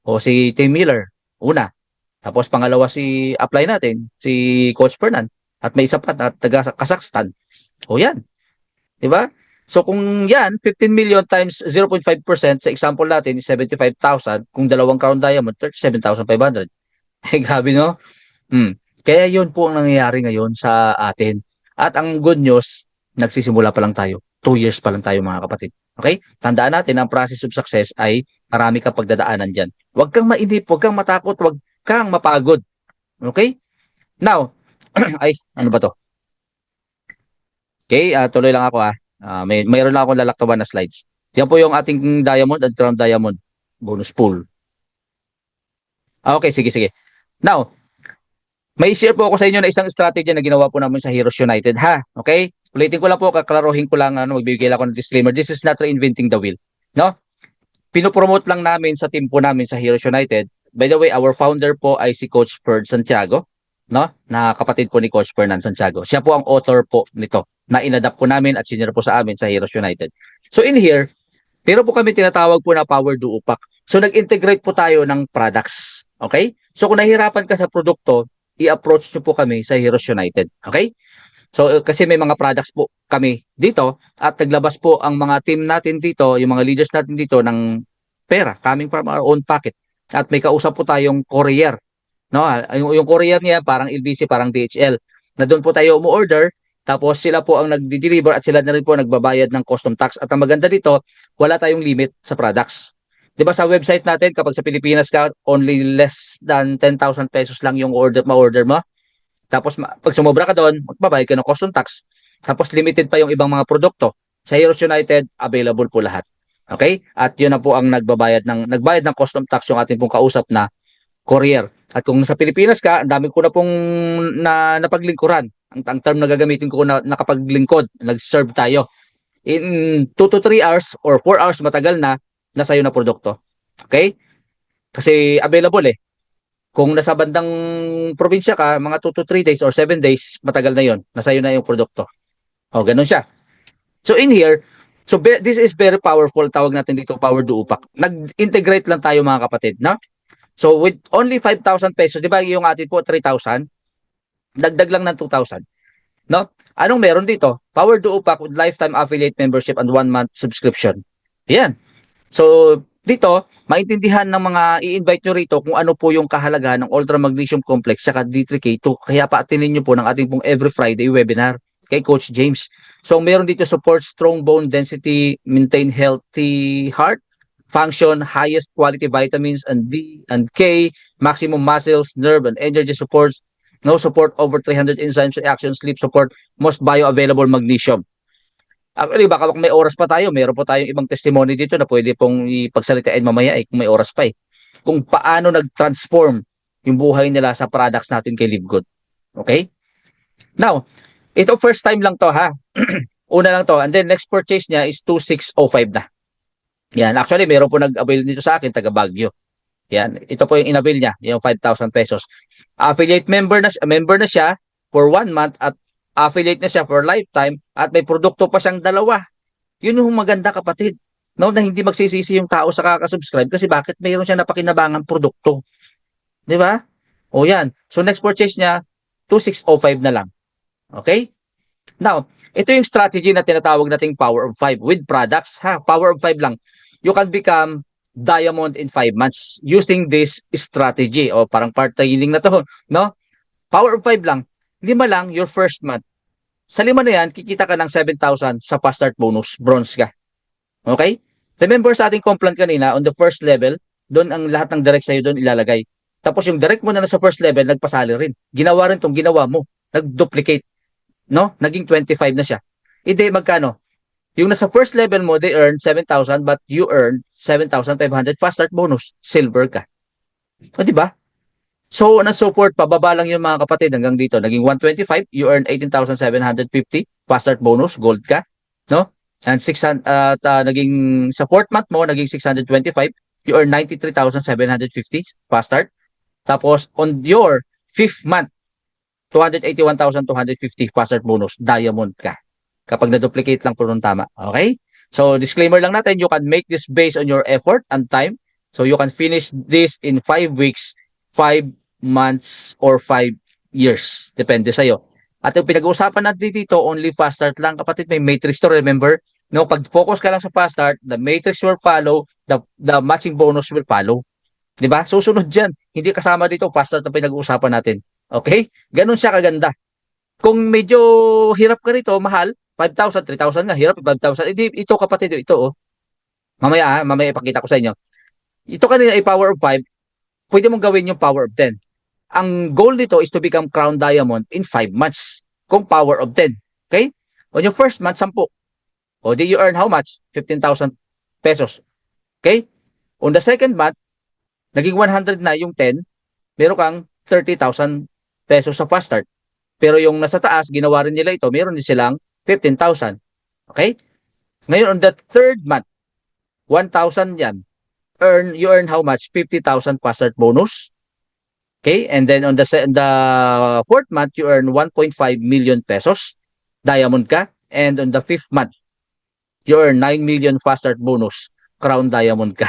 O si Tim Miller, una. Tapos pangalawa si apply natin, si Coach Fernan. At may isa pa na taga Kazakhstan. O yan, di ba? So kung yan, 15 million times 0.5%, sa example natin is 75,000. Kung dalawang crown diamond, 37,500. Eh, grabe no? Hmm. Kaya yun po ang nangyayari ngayon sa atin. At ang good news, nagsisimula pa lang tayo. 2 years pa lang tayo mga kapatid. Okay? Tandaan natin, ang process of success ay marami kang pagdadaanan dyan. Huwag kang mainip, huwag kang matakot, huwag kang mapagod. Okay? Now, ay, ano ba to? Okay, tuloy lang ako mayroon lang akong lalaktaban na slides. Yan po yung ating diamond at crown diamond bonus pool. Okay, sige, sige. Now, may share po ako sa inyo na isang strategy na ginawa po namin sa Heroes United, ha? Okay? Ulitin ko lang po, kaklaruhin ko lang, magbibigay lang ako ng disclaimer. This is not reinventing the wheel. No? Pinopromote lang namin sa team po namin sa Heroes United. By the way, our founder po ay si Coach Ferd Santiago, no? Na kapatid po ni Coach Fernan Santiago. Siya po ang author po nito na inadapt po namin at senior po sa amin sa Heroes United. So in here, pero po kami tinatawag po na Power Duo Pack. So nag-integrate po tayo ng products. Okay? So kung nahihirapan ka sa produkto, i-approach nyo po kami sa Heroes United. Okay? So kasi may mga products po kami dito at naglabas po ang mga team natin dito, yung mga leaders natin dito ng pera coming from our own pocket. At may kausap po tayong courier. No? Yung courier niya parang LBC, parang DHL. Na doon po tayo umu-order, tapos sila po ang nagdi-deliver at sila na rin po nagbabayad ng custom tax. At ang maganda dito, wala tayong limit sa products. 'Di ba sa website natin kapag sa Pilipinas ka, only less than 10,000 pesos lang yung ma-order mo. Tapos pag sumobra ka doon, magbabayad ka ng custom tax. Tapos limited pa yung ibang mga produkto. Sa Heroes United, available po lahat. Okay? At yun na po ang nagbayad ng custom tax yung ating pong kausap na courier. At kung sa Pilipinas ka, ang dami ko na pong napaglingkuran. Ang term na gagamitin ko na nakapaglingkod, nag-serve tayo. In 2 to 3 hours or 4 hours matagal na, nasa iyo na produkto. Okay? Kasi available eh. Kung nasa bandang probinsya ka, mga 2 to 3 days or 7 days, matagal na yon. Nasa iyo na yung produkto. O, ganun siya. So in here, this is very powerful. Tawag natin dito Power Duo Pack. Nag-integrate lang tayo mga kapatid, no? So with only 5,000 pesos, di ba yung atin po 3,000, dagdag lang ng 2,000. No? Anong meron dito? Power Duo Pack with lifetime affiliate membership and 1-month subscription. Yan. So, dito, maintindihan ng mga i-invite nyo rito kung ano po yung kahalaga ng Ultra Magnesium Complex saka D3K2. Kaya paatinin nyo po ng ating pong every Friday webinar kay Coach James. So, meron dito support strong bone density, maintain healthy heart, function, highest quality vitamins and D and K, maximum muscles, nerve, and energy supports, no support over 300 enzymes reaction, sleep support, most bioavailable magnesium. Actually, baka kung may oras pa tayo, meron po tayong ibang testimony dito na pwede pong ipagsalitain mamaya kung may oras pa kung paano nag-transform yung buhay nila sa products natin kay Live Good. Okay? Now, ito first time lang to ha. Una lang to. And then next purchase niya is 2,605 na. Yan. Actually, meron po nag-avail nito sa akin, taga Baguio. Yan. Ito po yung in-avail niya, yung 5,000 pesos. Affiliate member na siya for 1 month at affiliate na siya for lifetime at may produkto pa siyang dalawa. Yun yung maganda kapatid. No, na hindi magsisisi yung tao sa kakasubscribe kasi bakit mayroon siya napakinabangang produkto. Di ba? O yan. So next purchase niya, 2,605 na lang. Okay? Now, ito yung strategy na tinatawag nating Power of 5 with products. Power of 5 lang. You can become diamond in 5 months using this strategy. O parang part-training na to. No? Power of 5 lang. 5 lang your first month. Sa 5 na yan, kikita ka ng 7,000 sa fast start bonus. Bronze ka. Okay? Remember sa ating complaint kanina, on the first level, doon ang lahat ng direct sa'yo doon ilalagay. Tapos yung direct mo na sa first level, nagpasali rin. Ginawa rin itong ginawa mo. Nag-duplicate. No? Naging 25 na siya. Hindi, magkano? Yung nasa first level mo, they earn 7,000 but you earn 7,500 fast start bonus. Silver ka. O, diba? So, na-support, pababa lang yung mga kapatid hanggang dito. Naging 125, you earn 18,750 fast start bonus, gold ka. No? And 600, naging sa 4th month mo, naging 625, you earn 93,750 fast start. Tapos, on your 5th month, 281,250 fast start bonus, diamond ka. Kapag na-duplicate lang po nung tama. Okay? So, disclaimer lang natin, you can make this based on your effort and time. So, you can finish this in 5 weeks, 5 months, or 5 years. Depende sa'yo. At yung pinag-uusapan natin dito, only fast start lang. Kapatid, may matrix to, remember? No, pag focus ka lang sa fast start, the matrix will follow, the matching bonus will follow. 'Di ba? Susunod diyan. Hindi kasama dito fast start na pinag-uusapan natin. Okay? Ganun siya kaganda. Kung medyo hirap ka rito, mahal, 5,000, 3,000 nga, hirap 5,000. Ito kapatid, ito oh. Mamaya ipakita ko sa inyo. Ito kanina ay power of 5, pwede mong gawin yung power of 10. Ang goal nito is to become crown diamond in 5 months. Kung power of 10. Okay? On your first month, 10. O di you earn how much? 15,000 pesos. Okay? On the second month, naging 100 na yung 10, meron kang 30,000 pesos sa fast start. Pero yung nasa taas, ginawa rin nila ito, meron din silang 15,000. Okay? Ngayon, on the third month, 1,000 yan. You earn how much? 50,000 fast start bonus. Okay? And then on the fourth month, you earn 1.5 million pesos. Diamond ka. And on the fifth month, you earn 9 million fast start bonus. Crown diamond ka.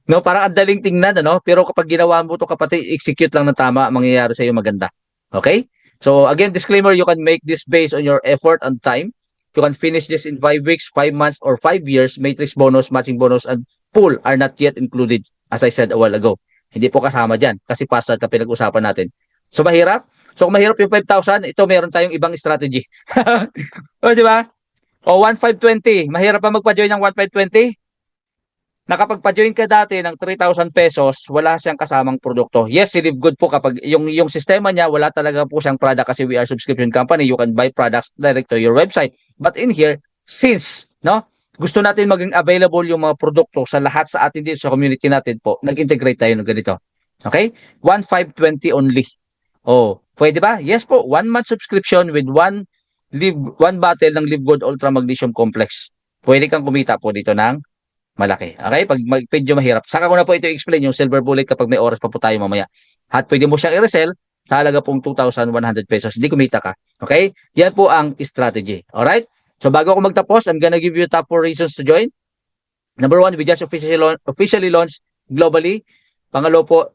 No, parang ang daling tingnan, ano? Pero kapag ginawa mo to kapatid, execute lang ng tama, mangyayari sa iyo maganda. Okay? So again, disclaimer, you can make this based on your effort and time. You can finish this in 5 weeks, 5 months, or 5 years. Matrix bonus, matching bonus, and pool are not yet included, as I said a while ago. Hindi po kasama dyan kasi fast start na pinag-usapan natin. So mahirap? So kung mahirap yung 5,000, ito meron tayong ibang strategy. O, di ba? O, 1,520. Mahirap pa magpa-join ng 1,520? Nakapagpa-join ka dati ng 3,000 pesos, wala siyang kasamang produkto. Yes, si Live Good po kapag yung sistema niya, wala talaga po siyang product kasi we are subscription company. You can buy products direct to your website. But in here, since, no, gusto natin maging available yung mga produkto sa lahat sa atin dito sa community natin po, nag-integrate tayo ng ganito. Okay? 1,520 only. Oh, pwede ba? Yes po, 1 month subscription with one bottle ng Live Good Ultra Magnesium Complex. Pwede kang kumita po dito ng malaki. Okay? Pag medyo mahirap. Saka ko na po ito i-explain yung silver bullet kapag may oras pa po tayo mamaya. At pwede mo siyang i-resell sa halaga pong 2,100 pesos. Hindi kumita ka. Okay? Yan po ang strategy. Alright? So bago ako magtapos, I'm gonna give you top 4 reasons to join. Number 1, we just officially launched globally. Pangalo po,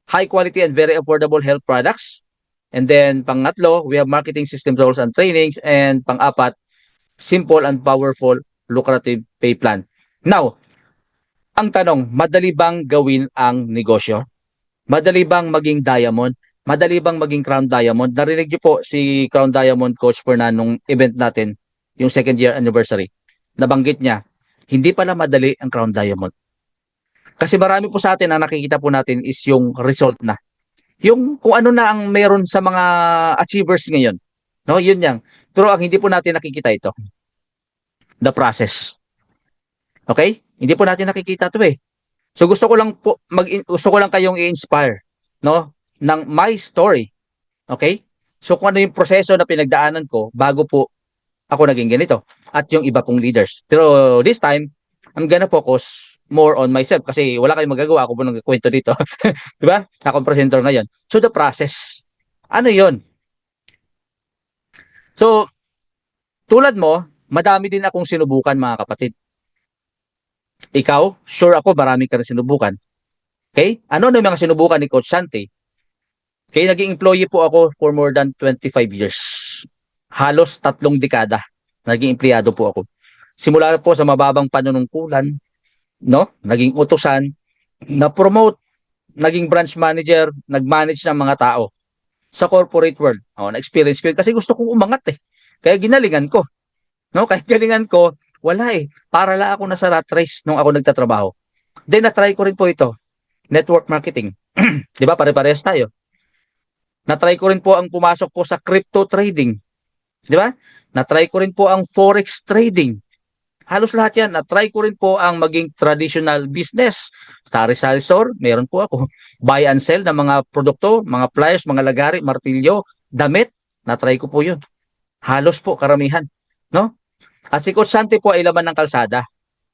high quality and very affordable health products. And then, pangatlo, we have marketing system tools and trainings. And pang-apat, simple and powerful lucrative pay plan. Now, ang tanong, madali bang gawin ang negosyo? Madali bang maging diamond? Madali bang maging crown diamond? Narinig niyo po si Crown Diamond Coach Fernan nung event natin, yung second year anniversary. Nabanggit niya, hindi pala madali ang crown diamond. Kasi marami po sa atin ang nakikita po natin is yung result na. Yung kung ano na ang meron sa mga achievers ngayon. No, yun yan. Pero ang hindi po natin nakikita ito, the process. Okay? Hindi po natin nakikita 'to eh. So gusto ko lang po gusto ko lang kayong i-inspire, no, ng my story. Okay? So kung ano yung proseso na pinagdaanan ko bago po ako naging ganito at yung iba pong leaders. Pero this time, I'm gonna focus more on myself kasi wala kayong magagawa, ako po nagkukwento dito. 'Di ba? Ako ang presenter ngayon. So the process. Ano 'yon? So tulad mo, madami din akong sinubukan mga kapatid. Ikaw, sure ako marami ka rin sinubukan. Okay? Ano na yung mga sinubukan ni Coach Santi? Okay, naging employee po ako for more than 25 years. Halos 3 dekada. Naging empleyado po ako. Simula po sa mababang panunungkulan, no? Naging utusan, na-promote, naging branch manager, nag-manage ng mga tao sa corporate world. Oh, na-experience ko yun kasi gusto kong umangat eh. Kaya ginalingan ko. No? Kahit galingan ko, wala eh. Para lang ako nasa rat race nung ako nagtatrabaho. Then na-try ko rin po ito. Network marketing. 'Di ba? Pare-parehas tayo. Na-try ko rin po ang pumasok po sa crypto trading. 'Di ba? Na-try ko rin po ang forex trading. Halos lahat yan. Na-try ko rin po ang maging traditional business. Sari-sari store, meron po ako. Buy and sell ng mga produkto, mga pliers, mga lagari, martilyo, damit. Na-try ko po yun. Halos po, karamihan. No? At si Coach Santi po ay laman ng kalsada.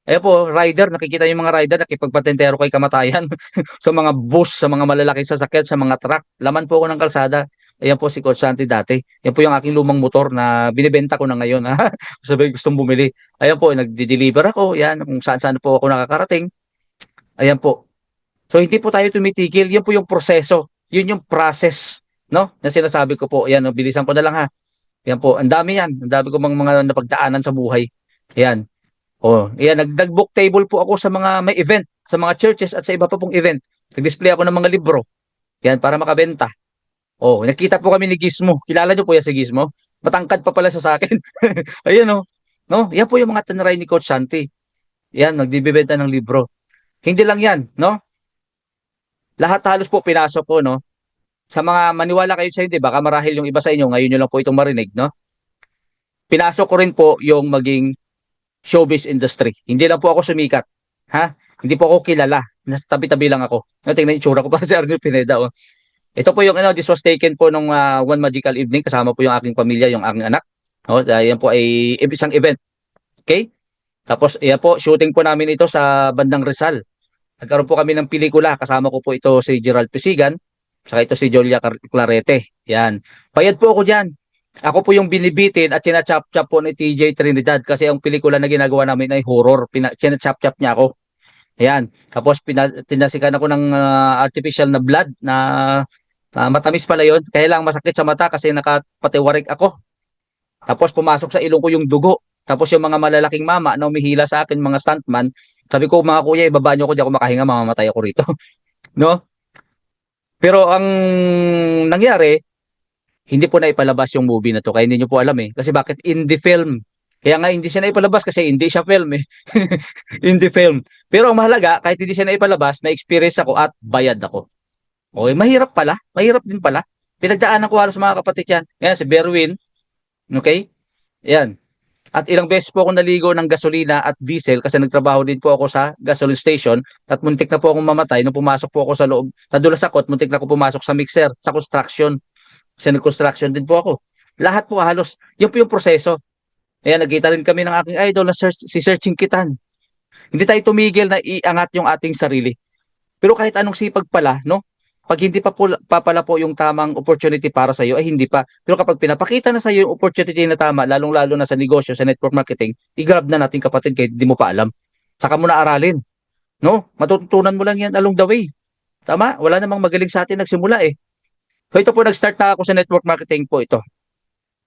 Eh po, rider, nakikita yung mga rider, nakipagpatentero kay kamatayan sa mga bus, sa mga malalaking sasakyan, sa mga truck. Laman po ako ng kalsada. Ayan po si Coach Santi dati. Yan po yung aking lumang motor na binibenta ko na ngayon. Sabi gustong bumili. Ayan po, nagde-deliver ako. Yan, kung saan-saan po ako nakakarating. Ayan po. So hindi po tayo tumitigil. Yan po yung proseso. Yun yung process, no? Na sinasabi ko po. Yan, bilisan ko na lang ha. Yan po, ang dami yan. Ang dami ko mga napagdaanan sa buhay. Yan. Oh, yan, nag-book table po ako sa mga may event, sa mga churches at sa iba pa pong event. Nag-display ako ng mga libro. Yan, para makabenta. Oh, nakita po kami ni Gizmo. Kilala niyo po yan si Gizmo? Matangkad pa pala siya sa akin. Ayun oh. No, yan po yung mga tanaray ni Coach Santi. Yan, nagbibenta ng libro. Hindi lang yan, no? Lahat halos po pinasok ko, no? Sa mga maniwala kayo sa hindi, baka marahil yung iba sa inyo, ngayon nyo lang po itong marinig, no? Pinasok ko rin po yung maging showbiz industry. Hindi lang po ako sumikat. Ha? Hindi po ako kilala. Nasa tabi-tabi lang ako. No, tingnan yung tsura ko pa si Arnel Pineda. Oh. Ito po yung this was taken po nung one magical evening kasama po yung aking pamilya, yung aking anak. Oh, yan po ay isang event. Okay? Tapos yan po, shooting po namin ito sa bandang Rizal. Nagkaroon po kami ng pelikula. Kasama ko po ito si Gerald Pisigan, saka ito si Jolia Clarete. Yan. Bayad po ako diyan. Ako po yung binibitin at sinachap-chap po ni TJ Trinidad kasi ang pelikula na ginagawa namin ay horror. Sinachap-chap niya ako. Ayan. Tapos tinasikan ako ng artificial na blood na matamis pala yun. Kaya lang masakit sa mata kasi nakapatiwarik ako. Tapos pumasok sa ilong ko yung dugo. Tapos yung mga malalaking mama na umihila sa akin, mga stuntman, sabi ko, mga kuya, ibaba niyo ko, di ako makahinga, mamamatay ako rito. No? Pero ang nangyari, hindi po na ipalabas yung movie na to. Kaya hindi nyo po alam eh. Kasi bakit indie film? Kaya nga hindi siya na ipalabas kasi hindi siya film eh. Indie film. Pero ang mahalaga, kahit hindi siya na ipalabas, na-experience ako at bayad ako. Okay, mahirap pala. Mahirap din pala. Pinagdaanan ko halos mga kapatid yan. Yan, si Berwin. Okay? Yan. At ilang beses po ako naligo ng gasolina at diesel kasi nagtrabaho din po ako sa gasoline station at muntik na po akong mamatay nung pumasok po ako sa loob. Sa Dulasakot, muntik na ako pumasok sa mixer, sa construction. Kasi nag-construction din po ako. Lahat po halos. Yun po yung proseso. Kaya nagkita rin kami ng aking idol na si Sir Chinkitan. Hindi tayo tumigil na iangat yung ating sarili. Pero kahit anong sipag pala, no? Pag hindi pa pala po yung tamang opportunity para sa iyo, ay hindi pa. Pero kapag pinapakita na sa iyo yung opportunity na tama, lalong-lalo na sa negosyo, sa network marketing, i-grab na natin kapatid kahit hindi mo pa alam. Saka mo na aralin, no? Matututunan mo lang yan along the way. Tama? Wala namang magaling sa atin nagsimula eh. So ito po, nag-start na ako sa network marketing po ito.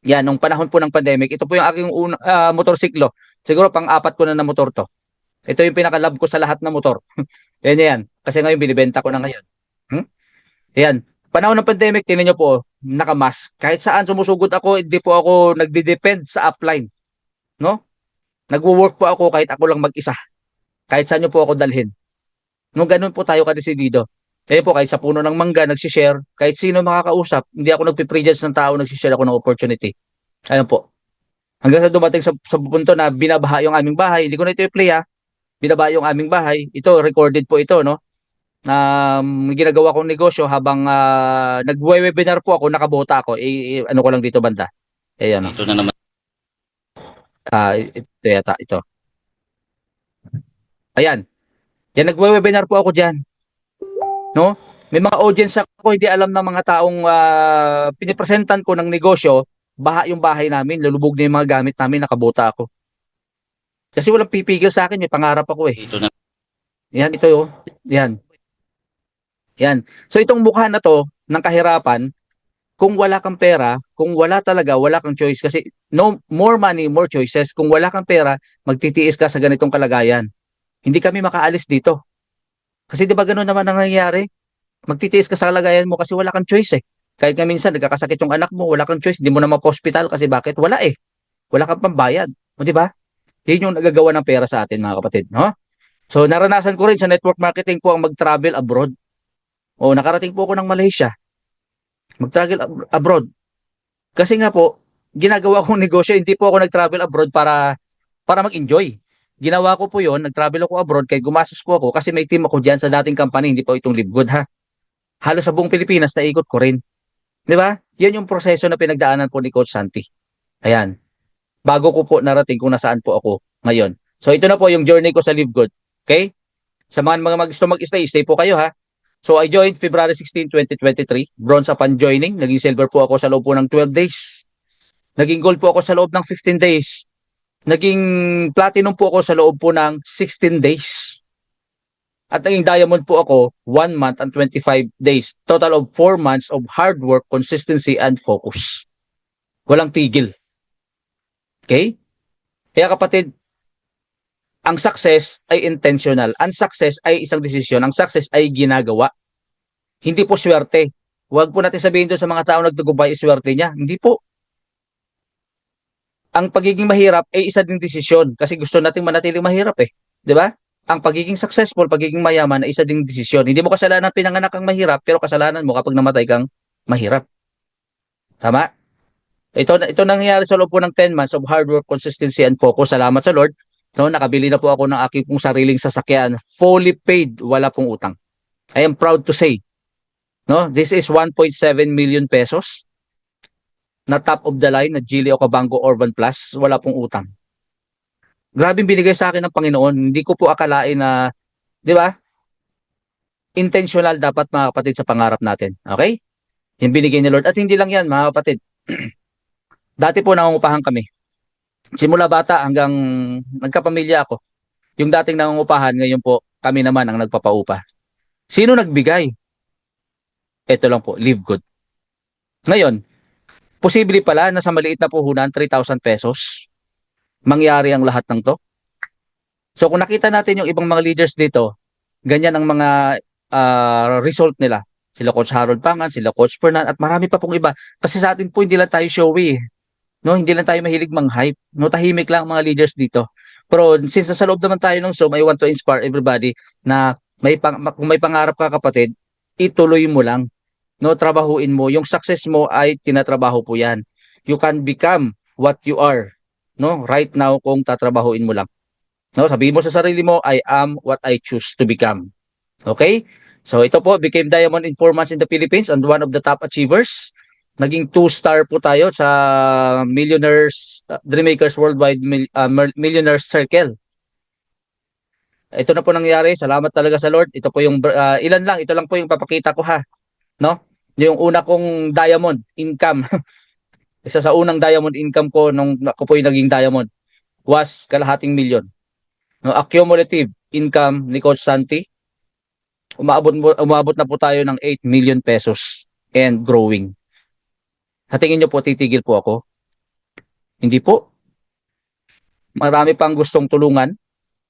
Yan, nung panahon po ng pandemic, ito po yung aking motorsiklo. Siguro pang-apat ko na motor to. Ito yung pinaka-love ko sa lahat ng motor. Yan yan. Kasi ngayon binibenta ko na ngayon. Hmm? Yan. Panahon ng pandemic, tingnan nyo po, nakamask. Kahit saan sumusugod ako, hindi po ako nagde-depend sa upline. No? Nagwo-work po ako kahit ako lang mag-isa. Kahit saan nyo po ako dalhin. No, ganun po tayo kadesidido. Kaya po, kahit sa puno ng mangga, nagsishare, kahit sino makakausap, hindi ako nagpiprejudge ng tao, nagsishare ako ng opportunity. Ayun po. Hanggang sa dumating sa punto na binabaha yung aming bahay, hindi ko na ito i-play ha, binabaha yung aming bahay. Ito, recorded po ito, no? Na ginagawa kong negosyo habang nag-webinar po ako, nakabota ako. Ano ko lang dito banda. Ayan, no? Ito na naman. Ito yata, ito. Ayan. Yan, nag-webinar po ako dyan. No? May mga audience ako, hindi alam ng mga taong pinipresentan ko ng negosyo, baha yung bahay namin, lulubog na yung mga gamit namin, nakabota ako. Kasi walang pipigil sa akin, may pangarap ako eh. Ito na. Yan, ito yun. Yan. Yan. So itong mukha na to, ng kahirapan, kung wala kang pera, kung wala talaga, wala kang choice. Kasi no more money, more choices. Kung wala kang pera, magtitiis ka sa ganitong kalagayan. Hindi kami makaalis dito. Kasi di ba ganun naman ang nangyayari? Magtitiis ka sa kalagayan mo kasi wala kang choice eh. Kahit nga minsan nagkakasakit yung anak mo, wala kang choice, hindi mo na ma-hospital kasi bakit? Wala eh. Wala kang pambayad. O di ba? Yun yung nagagawa ng pera sa atin mga kapatid, no? So naranasan ko rin sa network marketing po ang mag-travel abroad. O nakarating po ako ng Malaysia. Mag-travel abroad. Kasi nga po, ginagawa kong negosyo, hindi po ako nag-travel abroad para mag-enjoy. Ginawa ko po yon, nag-travel ako abroad kay gumastos po ako kasi may team ako diyan sa dating company, hindi po itong Livegood ha. Halos sa buong Pilipinas naikot ko rin. 'Di ba? Yan yung proseso na pinagdaanan po ni Coach Santi. Ayan. Bago ko po narating kung nasaan po ako ngayon. So ito na po yung journey ko sa Livegood. Okay? Sa mga gusto mag-stay, stay po kayo ha. So I joined February 16, 2023. Bronze upon joining. Naging silver po ako sa loob po ng 12 days. Naging gold po ako sa loob ng 15 days. Naging platinum po ako sa loob po ng 16 days. At naging diamond po ako 1 month and 25 days. Total of 4 months of hard work, consistency, and focus. Walang tigil. Okay? Kaya kapatid, ang success ay intentional. Ang success ay isang desisyon. Ang success ay ginagawa. Hindi po swerte. Huwag po natin sabihin doon sa mga tao nagtagumpay swerte niya. Hindi po. Ang pagiging mahirap ay isa ding desisyon kasi gusto nating manatiling mahirap eh. 'Di ba? Ang pagiging successful, pagiging mayaman ay isa ding desisyon. Hindi mo kasalanan pinanganak kang mahirap, pero kasalanan mo kapag namatay kang mahirap. Tama? Ito nangyayari sa loob po ng 10 months of hard work, consistency, and focus. Salamat sa Lord. So, nakabili na po ako ng aking pong sariling sasakyan. Fully paid, wala pong utang. I am proud to say, no? This is 1.7 million pesos na top of the line na Geely Okavango Orvan Plus, wala pong utang. Grabe binigay sa akin ng Panginoon. Hindi ko po akalain na, 'di ba? Intentional dapat mga kapatid sa pangarap natin. Okay? Yung binigay ni Lord. At hindi lang 'yan, mga kapatid. Dati po nangungupahan kami. Simula bata hanggang nagkapamilya ako. Yung dating nangungupahan, ngayon po kami naman ang nagpapaupa. Sino nagbigay? Ito lang po, Live Good. Ngayon, posible pala na sa maliit na puhunan, 3,000 pesos, mangyari ang lahat ng to. So kung nakita natin yung ibang mga leaders dito, ganyan ang mga result nila. Sila Coach Harold Pangan, sila Coach Fernan, at marami pa pong iba. Kasi sa atin po hindi lang tayo showy. No, hindi lang tayo mahilig mang-hype. No, tahimik lang ang mga leaders dito. Pero since sa loob naman tayo ng Zoom, I want to inspire everybody na kung may pangarap ka kapatid, ituloy mo lang. No, trabahuin mo. Yung success mo ay tinatrabaho po 'yan. You can become what you are. No, right now kung tatrabahuin mo lang. No, sabihin mo sa sarili mo, I am what I choose to become. Okay? So ito po, became diamond in 4 months in the Philippines and one of the top achievers. Naging 2-star po tayo sa Millionaires, Dreammakers Worldwide Millionaires Circle. Ito na po nangyari. Salamat talaga sa Lord. Ito po yung, ilan lang, ito lang po yung papakita ko ha. No? Yung una kong diamond income. Isa sa unang diamond income ko nung ako po yung naging diamond was kalahating milyon. No, accumulative income ni Coach Santi, umabot na po tayo ng 8 million pesos and growing. Sa tingin nyo po, titigil po ako? Hindi po. Marami pang gustong tulungan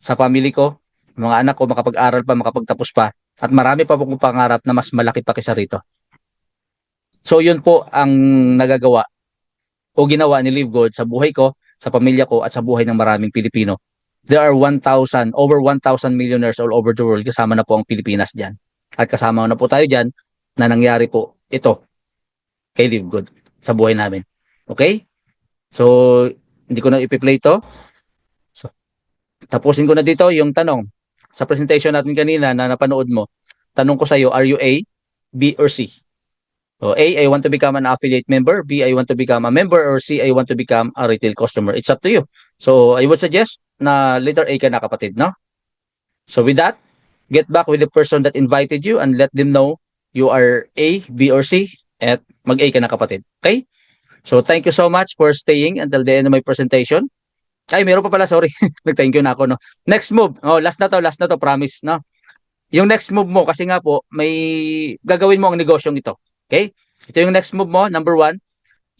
sa family ko, mga anak ko makapag-aral pa, makapagtapos pa, at marami pa pong pangarap na mas malaki pa kaysa rito. So yun po ang nagagawa o ginawa ni Live Good sa buhay ko, sa pamilya ko, at sa buhay ng maraming Pilipino. There are over 1,000 millionaires all over the world. Kasama na po ang Pilipinas dyan. At kasama na po tayo dyan na nangyari po ito kay Live Good sa buhay namin. Okay? So, hindi ko na ipi-play ito. So, tapusin ko na dito yung tanong. Sa presentation natin kanina na napanood mo, tanong ko sa iyo, are you A, B, or C? So, A, I want to become an affiliate member. B, I want to become a member. Or C, I want to become a retail customer. It's up to you. So, I would suggest na letter A ka na kapatid, no? So, with that, get back with the person that invited you and let them know you are A, B, or C at mag-A ka na kapatid. Okay? So, thank you so much for staying until the end of my presentation. Ay, meron pa pala, sorry. Nag-thank you na ako, no? Next move. Oh, last na to, promise, no? Yung next move mo, kasi nga po, may gagawin mo ang negosyong ito. Okay? Ito yung next move mo. Number 1,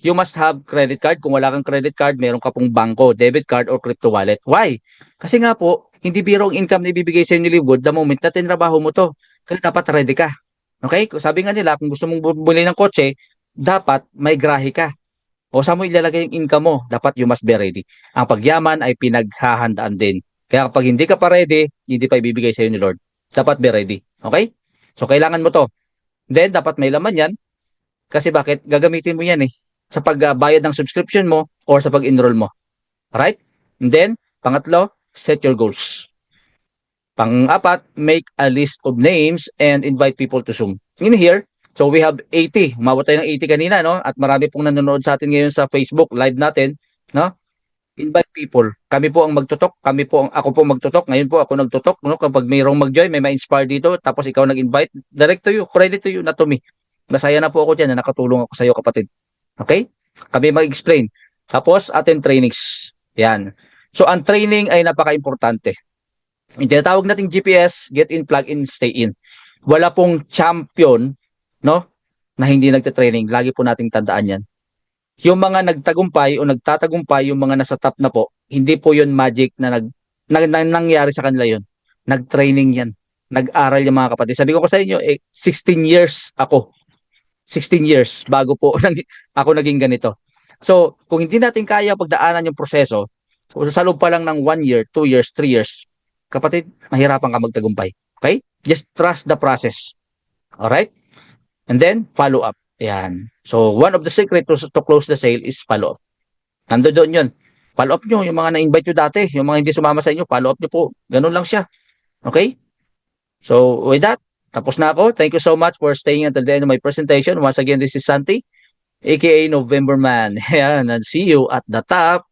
you must have credit card. Kung wala kang credit card, meron ka pong bangko, debit card, or crypto wallet. Why? Kasi nga po, hindi biro ang income na ibibigay sa inyo ni Live the moment na tinrabaho mo to. Kaya dapat ready ka. Okay? Sabi nga nila, kung gusto mong bumili ng kotse, dapat may grahe ka. O saan mo ilalagay yung income mo? Dapat you must be ready. Ang pagyaman ay pinaghahandaan din. Kaya kapag hindi ka pa ready, hindi pa ibibigay sa iyo ni Lord. Dapat be ready. Okay? So, kailangan mo to. Then, dapat may laman yan. Kasi bakit? Gagamitin mo yan eh. Sa pagbayad ng subscription mo or sa pag-enroll mo. Alright? And then, pangatlo, set your goals. Pang-apat, make a list of names and invite people to Zoom. In here, so we have 80. Umabot tayo ng 80 kanina, no? At marami pong nanonood sa atin ngayon sa Facebook live natin, no? invite people. Kami po ang magtutok, ako po magtutok. Ngayon po ako nagtutok, no? Kapag mayroong mag-join, may ma-inspire dito, tapos ikaw nag-invite, direct to you, credit to you, not to me. Masaya na po ako diyan na nakatulong ako sa iyo, kapatid. Okay? Kami mag-explain. Tapos attend trainings. Yan. So ang training ay napaka-importante. Yung tinatawag nating GPS, get in, plug in, stay in. Wala pong champion, no, na hindi nagte-training. Lagi po nating tandaan yan. Yung mga nagtagumpay o nagtatagumpay, yung mga nasa top na po, hindi po yun magic na nangyari sa kanila yun. Nag-training yan. Nag-aral yung mga kapatid. Sabi ko sa inyo, 16 years ako. 16 years bago po ako naging ganito. So, kung hindi natin kaya pagdaanan yung proseso, so sa loob pa lang ng 1 year, 2 years, 3 years, kapatid, mahirapan ka magtagumpay. Okay? Just trust the process. Alright? And then, follow up. Ayan. So, one of the secret to close the sale is follow up. Nando doon yun. Follow up nyo, yung mga na-invite nyo dati, yung mga hindi sumama sa inyo, follow up nyo po. Ganun lang siya. Okay? So, with that, tapos na ako. Thank you so much for staying until the end of my presentation. Once again, this is Santi, aka November Man. Ayan, and see you at the top.